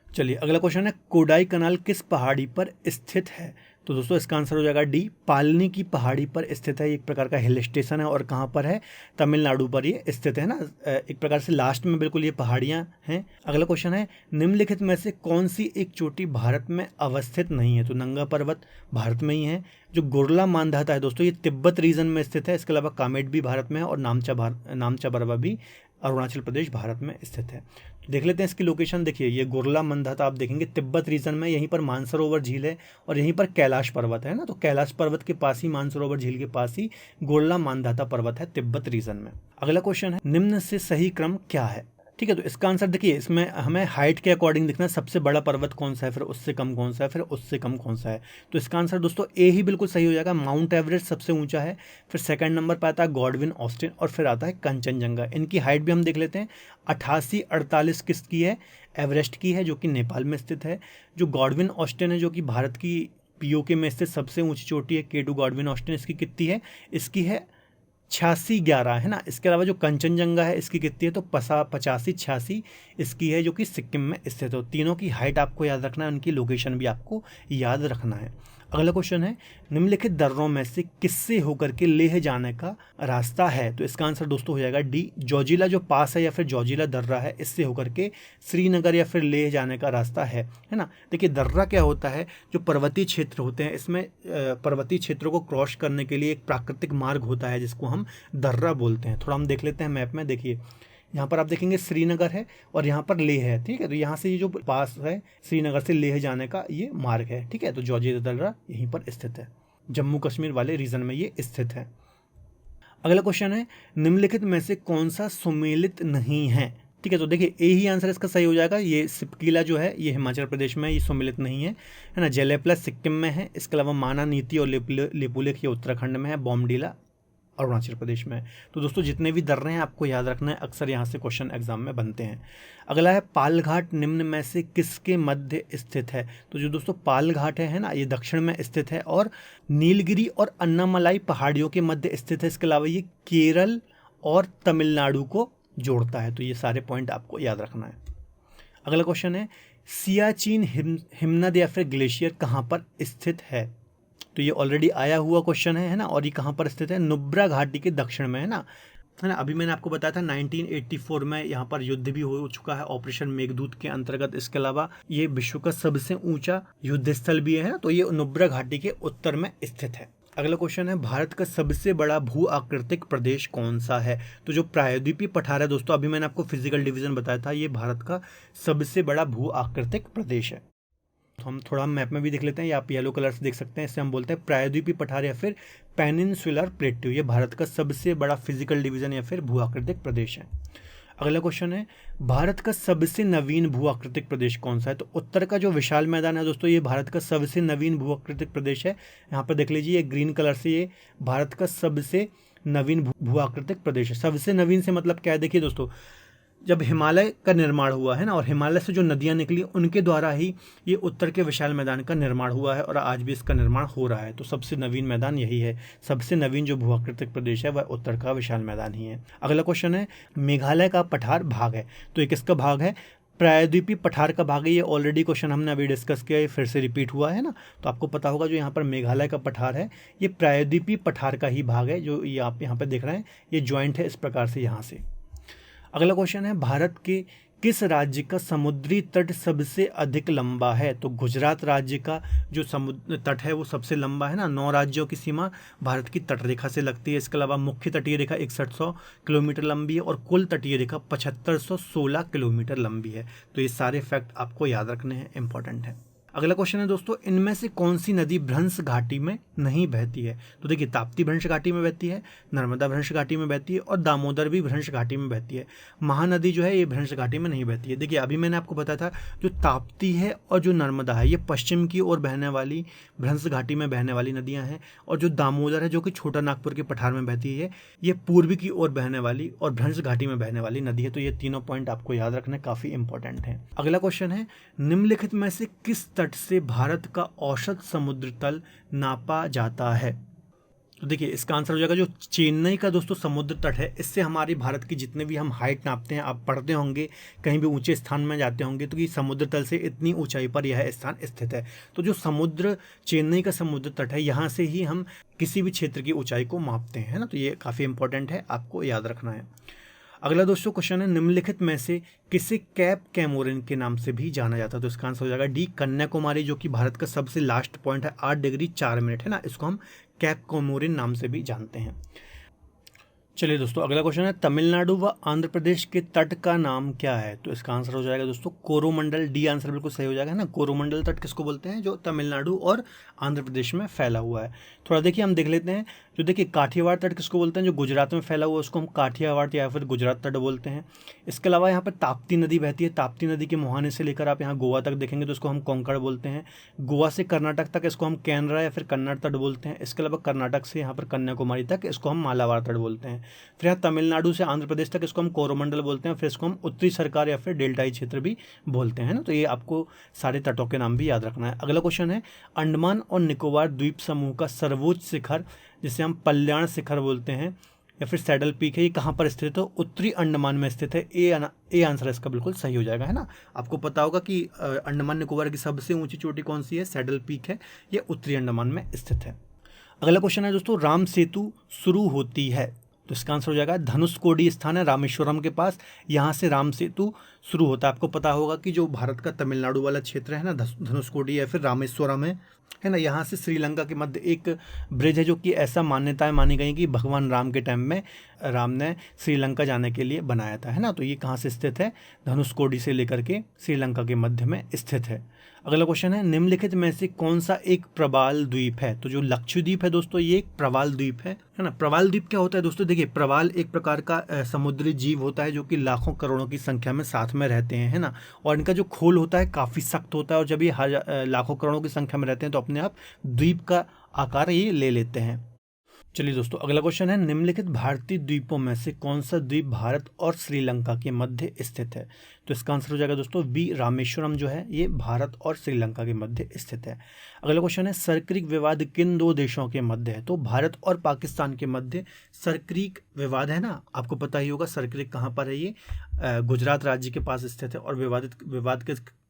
चलिए अगला क्वेश्चन है, कोडाई कनाल किस पहाड़ी पर स्थित है? तो दोस्तों इसका आंसर हो जाएगा डी, पालनी की पहाड़ी पर स्थित है। एक प्रकार का हिल स्टेशन है, और कहाँ पर है? तमिलनाडु पर ये स्थित है ना, एक प्रकार से लास्ट में बिल्कुल ये पहाड़ियाँ हैं। अगला क्वेश्चन है, निम्नलिखित में से कौन सी एक चोटी भारत में अवस्थित नहीं है? तो नंगा पर्वत भारत में ही है। जो गुरला मांधाता है दोस्तों ये तिब्बत रीजन में स्थित है। इसके अलावा कामेट भी भारत में है, और नामचा बरवा भी अरुणाचल प्रदेश भारत में स्थित है। तो देख लेते हैं इसकी लोकेशन। देखिए ये गुरला मांधाता आप देखेंगे तिब्बत रीजन में, यहीं पर मानसरोवर झील है, और यहीं पर कैलाश पर्वत है ना। तो कैलाश पर्वत के पास ही, मानसरोवर झील के पास ही गुरला मांधाता पर्वत है तिब्बत रीजन में। अगला क्वेश्चन है, निम्न से सही क्रम क्या है? ठीक है, तो इसका आंसर देखिए, इसमें हमें हाइट के अकॉर्डिंग देखना है, सबसे बड़ा पर्वत कौन सा है, फिर उससे कम कौन सा है, फिर उससे कम कौन सा है। तो इसका आंसर दोस्तों ए ही बिल्कुल सही हो जाएगा। माउंट एवरेस्ट सबसे ऊंचा है, फिर सेकंड नंबर पर आता है गॉडविन ऑस्टिन, और फिर आता है कंचनजंगा। इनकी हाइट भी हम देख लेते हैं। 8848 किसकी है? एवरेस्ट की है, जो कि नेपाल में स्थित है। जो गॉडविन ऑस्टिन है जो कि भारत की पीओके में स्थित सबसे ऊंची चोटी है, K2 गॉडविन ऑस्टिन, इसकी कितनी है? इसकी है 8611 है ना। इसके अलावा जो कंचनजंगा है इसकी कितनी है? तो 8586 इसकी है, जो कि सिक्किम में स्थित हो। तीनों की हाइट आपको याद रखना है, उनकी लोकेशन भी आपको याद रखना है। अगला क्वेश्चन है, निम्नलिखित दर्रों में से किससे होकर के लेह जाने का रास्ता है? तो इसका आंसर दोस्तों हो जाएगा डी, जोजिला जो पास है या फिर जोजिला दर्रा है, इससे होकर के श्रीनगर या फिर लेह जाने का रास्ता है ना। देखिए दर्रा क्या होता है? जो पर्वतीय क्षेत्र होते हैं, इसमें पर्वतीय क्षेत्रों को क्रॉस करने के लिए एक प्राकृतिक मार्ग होता है जिसको हम दर्रा बोलते हैं। थोड़ा हम देख लेते हैं मैप में। देखिए यहाँ पर आप देखेंगे श्रीनगर है और यहाँ पर लेह है, ठीक है। तो यहाँ से ये जो पास है श्रीनगर से लेह जाने का ये मार्ग है, ठीक है। तो जोजिला दर्रा यहीं पर स्थित है, जम्मू कश्मीर वाले रीजन में ये स्थित है। अगला क्वेश्चन है, निम्नलिखित में से कौन सा सुमेलित नहीं है? ठीक है, तो देखिए ए ही आंसर इसका सही हो जाएगा। ये सिपकीला जो है ये हिमाचल प्रदेश में, ये सुमेलित नहीं है ना। जलेपला सिक्किम में है। इसके अलावा माना, नीति और लिपुलेख ये उत्तराखंड में है। बॉमडीला अरुणाचल प्रदेश में। तो दोस्तों जितने भी दर्रे हैं आपको याद रखना है, अक्सर यहाँ से क्वेश्चन एग्जाम में बनते हैं। अगला है, पालघाट निम्न में से किसके मध्य स्थित है? तो जो दोस्तों पालघाट है ना, ये दक्षिण में स्थित है और नीलगिरी और अन्नामलाई पहाड़ियों के मध्य स्थित है। इसके अलावा ये केरल और तमिलनाडु को जोड़ता है। तो ये सारे पॉइंट आपको याद रखना है। अगला क्वेश्चन है, सियाचिन हिमनद या फिर ग्लेशियर कहाँ पर स्थित है? तो ये ऑलरेडी आया हुआ क्वेश्चन है ना। और ये कहाँ पर स्थित है? नुब्रा घाटी के दक्षिण में है ना। अभी मैंने आपको बताया था 1984 में यहाँ पर युद्ध भी हो चुका है ऑपरेशन मेघदूत के अंतर्गत। इसके अलावा ये विश्व का सबसे ऊंचा युद्ध स्थल भी है ना। तो ये नुब्रा घाटी के उत्तर में स्थित है। अगला क्वेश्चन है, भारत का सबसे बड़ा भू आकृतिक प्रदेश कौन सा है? तो जो प्रायद्वीपीय पठार है दोस्तों, अभी मैंने आपको फिजिकल डिवीजन बताया था, ये भारत का सबसे बड़ा भू आकृतिक प्रदेश है। तो हम थोड़ा मैप में भी देख लेते हैं, या आप येलो कलर से देख सकते हैं। इससे हम बोलते हैं प्रायद्वीपीय पठार या फिर पेनिनसुलर प्लेट्यू। ये भारत का सबसे बड़ा फिजिकल डिवीजन या फिर भू आकृतिक प्रदेश है। अगला क्वेश्चन है, भारत का सबसे नवीन भू आकृतिक प्रदेश कौन सा है? तो उत्तर का जो विशाल मैदान है दोस्तों, ये भारत का सबसे नवीन भू आकृतिक प्रदेश है। यहाँ पर देख लीजिए, ये ग्रीन कलर से ये भारत का सबसे नवीन भूआकृतिक प्रदेश है। सबसे नवीन से मतलब क्या है, देखिए दोस्तों, जब हिमालय का निर्माण हुआ है ना, और हिमालय से जो नदियां निकली उनके द्वारा ही ये उत्तर के विशाल मैदान का निर्माण हुआ है, और आज भी इसका निर्माण हो रहा है। तो सबसे नवीन मैदान यही है, सबसे नवीन जो भूआकृतिक प्रदेश है वह उत्तर का विशाल मैदान ही है। अगला क्वेश्चन है, मेघालय का पठार भाग है, तो ये किसका भाग है? प्रायद्वीपीय पठार का भाग है। ये ऑलरेडी क्वेश्चन हमने अभी डिस्कस किया, ये फिर से रिपीट हुआ है ना, तो आपको पता होगा जो यहाँ पर मेघालय का पठार है ये प्रायद्वीपीय पठार का ही भाग है, जो ये आप यहाँ पर देख रहे हैं, ये ज्वाइंट है इस प्रकार से यहाँ से। अगला क्वेश्चन है, भारत के किस राज्य का समुद्री तट सबसे अधिक लंबा है? तो गुजरात राज्य का जो समुद्र तट है वो सबसे लंबा है ना, 9 राज्यों की सीमा भारत की तट रेखा से लगती है। इसके अलावा मुख्य तटीय रेखा 6100 किलोमीटर लंबी है, और कुल तटीय रेखा 7516 किलोमीटर लंबी है। तो ये सारे फैक्ट आपको याद रखने हैं, इंपॉर्टेंट है। अगला क्वेश्चन है दोस्तों, इनमें से कौन सी नदी भ्रंश घाटी में नहीं बहती है? तो देखिए, ताप्ती भ्रंश घाटी में बहती है, नर्मदा भ्रंश घाटी में बहती है, और दामोदर भी भ्रंश घाटी में बहती है। महानदी जो है ये भ्रंश घाटी में नहीं बहती है। देखिए, अभी मैंने आपको बताया था जो ताप्ती है और जो नर्मदा है ये पश्चिम की ओर बहने वाली भ्रंश घाटी में बहने वाली नदियाँ हैं, और जो दामोदर है जो कि छोटा नागपुर के पठार में बहती है ये पूर्वी की ओर बहने वाली और भ्रंश घाटी में बहने वाली नदी है। तो ये तीनों पॉइंट आपको याद रखने काफ़ी इंपॉर्टेंट है। अगला क्वेश्चन है, निम्नलिखित में से किस तट से भारत का औसत समुद्र तल नापा जाता है? तो देखिए, इसका आंसर हो जाएगा जो चेन्नई का दोस्तों समुद्र तट है, इससे हमारी भारत की जितने भी हम हाइट नापते हैं, आप पढ़ते होंगे कहीं भी ऊंचे स्थान में जाते होंगे तो कि समुद्र तल से इतनी ऊंचाई पर यह स्थान स्थित है। तो जो समुद्र चेन्नई का समुद्र तट है, यहाँ से ही हम किसी भी क्षेत्र की ऊंचाई को मापते हैं ना, तो ये काफ़ी इंपॉर्टेंट है, आपको याद रखना है। अगला दोस्तों क्वेश्चन है, निम्नलिखित में से किसे कैप कैमोरिन के नाम से भी जाना जाता है? तो इसका आंसर हो जाएगा डी, कन्याकुमारी, जो कि भारत का सबसे लास्ट पॉइंट है, 8 डिग्री 4 मिनट है ना, इसको हम कैप कैमोरिन नाम से भी जानते हैं। चलिए दोस्तों, अगला क्वेश्चन है, तमिलनाडु व आंध्र प्रदेश के तट का नाम क्या है? तो इसका आंसर हो जाएगा दोस्तों कोरोमंडल, डी आंसर बिल्कुल सही हो जाएगा, है ना। कोरोमंडल तट किसको बोलते हैं? जो तमिलनाडु और आंध्र प्रदेश में फैला हुआ है। थोड़ा देखिए, हम देख लेते हैं, जो देखिए काठियावाड़ तट किसको बोलते हैं? जो गुजरात में फैला हुआ है उसको हम काठियावाड़ या फिर गुजरात तट बोलते हैं। इसके अलावा यहाँ पर ताप्ती नदी बहती है, ताप्ती नदी के मुहाने से लेकर आप यहाँ गोवा तक देखेंगे तो इसको हम कोंकण बोलते हैं। गोवा से कर्नाटक तक इसको हम कैनरा या फिर कन्नड़ तट बोलते हैं। इसके अलावा कर्नाटक से यहाँ पर कन्याकुमारी तक इसको हम मालाबार तट बोलते हैं। फिर यहाँ तमिलनाडु से आंध्र प्रदेश तक इसको हम कोरोमंडल बोलते हैं, फिर इसको हम उत्तरी सरकार या फिर डेल्टाई क्षेत्र भी बोलते हैं ना। तो ये आपको सारे तटों के नाम भी याद रखना है। अगला क्वेश्चन है, अंडमान और निकोबार द्वीप समूह का सर्वोच्च शिखर जिसे हम कल्याण शिखर बोलते हैं या फिर सैडल पीक है, ये कहाँ पर स्थित है? तो उत्तरी अंडमान में स्थित है। ए आंसर इसका बिल्कुल सही हो जाएगा, है ना। आपको पता होगा कि अंडमान निकोबार की सबसे ऊंची चोटी कौन सी है? सैडल पीक है, ये उत्तरी अंडमान में स्थित है। अगला क्वेश्चन है दोस्तों, राम सेतु शुरू होती है, तो इसका आंसर हो जाएगा धनुषकोडी स्थान है रामेश्वरम के पास, यहाँ से राम सेतु शुरू होता है। आपको पता होगा कि जो भारत का तमिलनाडु वाला क्षेत्र है ना, धनुषकोडी या फिर रामेश्वरम है ना, यहाँ से श्रीलंका के मध्य एक ब्रिज है जो कि ऐसा मान्यताएं मानी गई कि भगवान राम के टाइम में राम ने श्रीलंका जाने के लिए बनाया था, है ना। तो ये कहाँ से स्थित है? धनुषकोडी से लेकर के श्रीलंका के मध्य में स्थित है। अगला क्वेश्चन है, निम्नलिखित में से कौन सा एक प्रवाल द्वीप है? तो जो लक्षद्वीप है दोस्तों, ये एक प्रवाल द्वीप है ना। प्रवाल द्वीप क्या होता है दोस्तों? देखिए, प्रवाल एक प्रकार का समुद्री जीव होता है जो कि लाखों करोड़ों की संख्या में साथ में रहते हैं, है ना। और इनका जो खोल होता है काफ़ी सख्त होता है, और जब ये लाखों करोड़ों की संख्या में रहते हैं तो अपने आप द्वीप का आकार ये ले लेते हैं। चलिए दोस्तों, अगला क्वेश्चन है, निम्नलिखित भारतीय द्वीपों में से कौन सा द्वीप भारत और श्रीलंका के मध्य स्थित है? तो इसका आंसर हो जाएगा दोस्तों बी, रामेश्वरम जो है ये भारत और श्रीलंका के मध्य स्थित है। अगला क्वेश्चन है, सरक्रीक विवाद किन दो देशों के मध्य है? तो भारत और पाकिस्तान के मध्य सरक्रीक विवाद है ना। आपको पता ही होगा सरक्रीक कहाँ पर है, ये गुजरात राज्य के पास स्थित है। और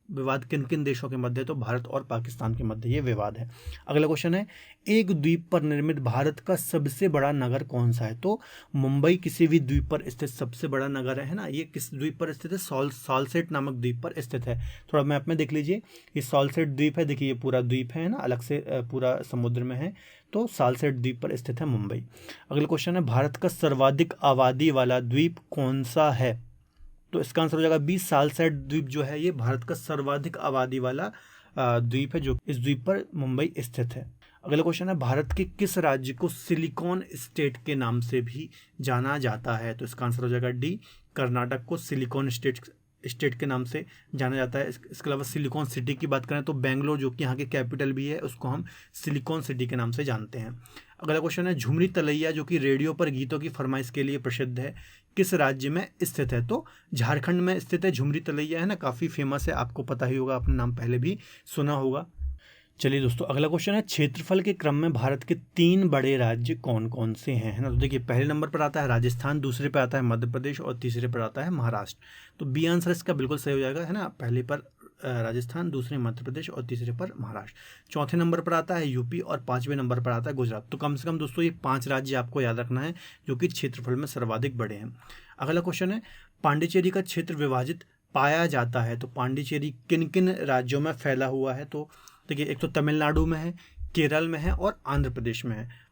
विवाद किन किन देशों के मध्य है? तो भारत और पाकिस्तान के मध्य ये विवाद है। अगला क्वेश्चन है, एक द्वीप पर निर्मित भारत का सबसे बड़ा नगर कौन सा है? तो मुंबई किसी भी द्वीप पर स्थित सबसे बड़ा नगर है ना। ये किस द्वीप पर स्थित है? सालसेट नामक द्वीप पर स्थित है। थोड़ा मैप में देख लीजिए, ये सालसेट द्वीप है, देखिए ये पूरा द्वीप है ना, अलग से पूरा समुद्र में है, तो सालसेट द्वीप पर स्थित है मुंबई। अगला क्वेश्चन है, भारत का सर्वाधिक आबादी वाला द्वीप कौन सा है? तो इसका आंसर हो जाएगा 20 सालसेट द्वीप जो है ये भारत का सर्वाधिक आबादी वाला द्वीप है, जो इस द्वीप पर मुंबई स्थित है। अगला क्वेश्चन है, भारत के किस राज्य को सिलिकॉन स्टेट के नाम से भी जाना जाता है? तो इसका आंसर हो जाएगा डी, कर्नाटक को सिलिकॉन स्टेट के नाम से जाना जाता है। इसके अलावा सिलिकॉन सिटी की बात करें तो बेंगलोर जो कि यहाँ की कैपिटल भी है उसको हम सिलिकॉन सिटी के नाम से जानते हैं। अगला क्वेश्चन है झुमरी तलैया जो कि रेडियो पर गीतों की फरमाइश के लिए प्रसिद्ध है, किस राज्य में स्थित है? तो झारखंड में स्थित है झुमरी तलैया, है ना, काफ़ी फेमस है, आपको पता ही होगा, आपने नाम पहले भी सुना होगा। चलिए दोस्तों, अगला क्वेश्चन है क्षेत्रफल के क्रम में भारत के 3 बड़े राज्य कौन कौन से हैं, है ना। तो देखिए पहले नंबर पर आता है राजस्थान, दूसरे पर आता है मध्य प्रदेश और तीसरे पर आता है महाराष्ट्र। तो बी आंसर इसका बिल्कुल सही हो जाएगा, है ना। पहले पर राजस्थान, दूसरे मध्य प्रदेश और तीसरे पर महाराष्ट्र। चौथे नंबर पर आता है यूपी और 5वें नंबर पर आता है गुजरात। तो कम से कम दोस्तों ये 5 राज्य आपको याद रखना है जो कि क्षेत्रफल में सर्वाधिक बड़े हैं। अगला क्वेश्चन है पांडिचेरी का क्षेत्र विभाजित पाया जाता है, तो पांडिचेरी किन किन राज्यों में फैला हुआ है? तो देखिए एक तो तमिलनाडु में है, केरल में है और आंध्र प्रदेश में है।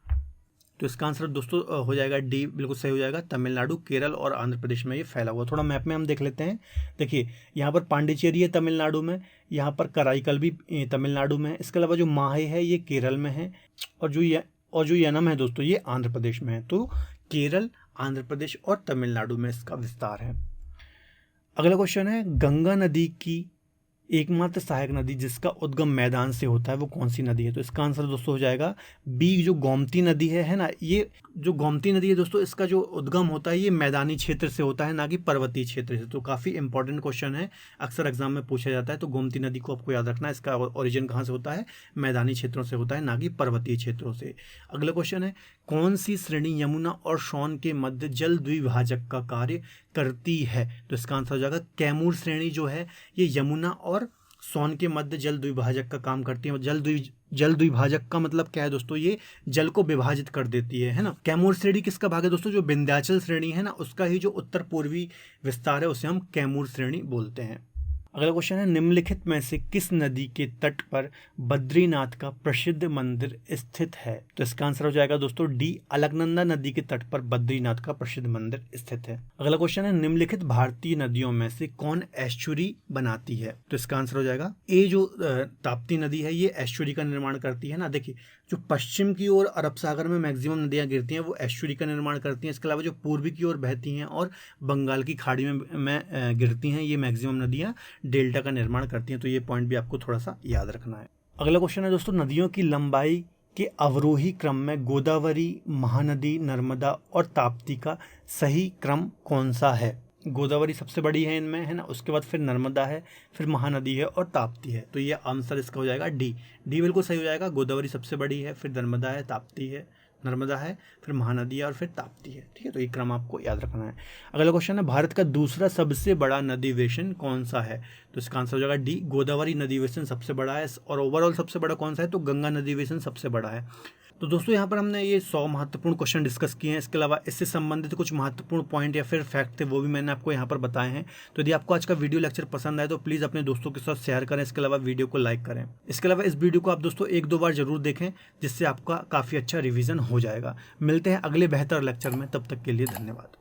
तो इसका आंसर दोस्तों हो जाएगा डी, बिल्कुल सही हो जाएगा। तमिलनाडु, केरल और आंध्र प्रदेश में ये फैला हुआ। थोड़ा मैप में हम देख लेते हैं। देखिए यहाँ पर पांडिचेरी है तमिलनाडु में, यहाँ पर कराईकल भी तमिलनाडु में है, इसके अलावा जो माहे है ये केरल में है, और जो यनम है दोस्तों ये आंध्र प्रदेश में है। तो केरल, आंध्र प्रदेश और तमिलनाडु में इसका विस्तार है। अगला क्वेश्चन है गंगा नदी की एकमात्र सहायक नदी जिसका उद्गम मैदान से होता है वो कौन सी नदी है? तो इसका आंसर दोस्तों हो जाएगा बी, जो गोमती नदी है ना। ये जो गोमती नदी है दोस्तों, इसका जो उद्गम होता है ये मैदानी क्षेत्र से होता है, ना कि पर्वतीय क्षेत्र से। तो काफ़ी इंपॉर्टेंट क्वेश्चन है, अक्सर एग्जाम में पूछा जाता है। तो गोमती नदी को आपको याद रखना है, इसका ओरिजिन कहाँ से होता है? मैदानी क्षेत्रों से होता है, ना कि पर्वतीय क्षेत्रों से। अगला क्वेश्चन है कौन सी श्रेणी यमुना और सोन के मध्य जल द्विभाजक का कार्य करती है? तो इसका आंसर हो जाएगा कैमूर श्रेणी जो है ये यमुना और सोन के मध्य जल द्विभाजक का काम करती है। जल द्विभाजक का मतलब क्या है दोस्तों? ये जल को विभाजित कर देती है ना। कैमूर श्रेणी किसका भाग है दोस्तों? जो विंध्याचल श्रेणी है ना, उसका ही जो उत्तर पूर्वी विस्तार है उसे हम कैमूर श्रेणी बोलते हैं। अगला क्वेश्चन है निम्नलिखित में से किस नदी के तट पर बद्रीनाथ का प्रसिद्ध मंदिर स्थित है? तो इसका आंसर हो जाएगा दोस्तों डी, अलकनंदा नदी के तट पर बद्रीनाथ का प्रसिद्ध मंदिर स्थित है। अगला क्वेश्चन है निम्नलिखित भारतीय नदियों में से कौन एस्चुरी बनाती है? तो इसका आंसर हो जाएगा ए, जो ताप्ती नदी है ये एस्चुरी का निर्माण करती है ना। देखिए जो पश्चिम की ओर अरब सागर में मैक्सिमम नदियां गिरती हैं वो एस्चुरी का निर्माण करती हैं। इसके अलावा जो पूर्वी की ओर बहती हैं और बंगाल की खाड़ी में गिरती हैं ये मैक्सिमम नदियां डेल्टा का निर्माण करती हैं। तो ये पॉइंट भी आपको थोड़ा सा याद रखना है। अगला क्वेश्चन है दोस्तों नदियों की लंबाई के अवरोही क्रम में गोदावरी, महानदी, नर्मदा और ताप्ती का सही क्रम कौन सा है? गोदावरी सबसे बड़ी है इनमें, है ना, उसके बाद फिर नर्मदा है, फिर महानदी है और ताप्ती है। तो ये आंसर इसका हो जाएगा डी, डी बिल्कुल सही हो जाएगा। गोदावरी सबसे बड़ी है, फिर नर्मदा है, ताप्ती है, नर्मदा है, फिर महानदी है और फिर ताप्ती है। ठीक है, तो ये क्रम आपको याद रखना है। अगला क्वेश्चन है भारत का दूसरा सबसे बड़ा नदी बेसिन कौन सा है? तो इसका आंसर हो जाएगा डी, गोदावरी नदी बेसिन सबसे बड़ा है। और ओवरऑल सबसे बड़ा कौन सा है? तो गंगा नदी बेसिन सबसे बड़ा है। तो दोस्तों यहाँ पर हमने ये 100 महत्वपूर्ण क्वेश्चन डिस्कस किए हैं। इसके अलावा इससे संबंधित कुछ महत्वपूर्ण पॉइंट या फिर फैक्ट थे वो भी मैंने आपको यहाँ पर बताए हैं। तो यदि आपको आज का वीडियो लेक्चर पसंद आए तो प्लीज़ अपने दोस्तों के साथ शेयर करें। इसके अलावा वीडियो को लाइक करें। इसके अलावा इस वीडियो को आप दोस्तों 1-2 बार जरूर देखें जिससे आपका काफ़ी अच्छा रिविजन हो जाएगा। मिलते हैं अगले बेहतर लेक्चर में, तब तक के लिए धन्यवाद।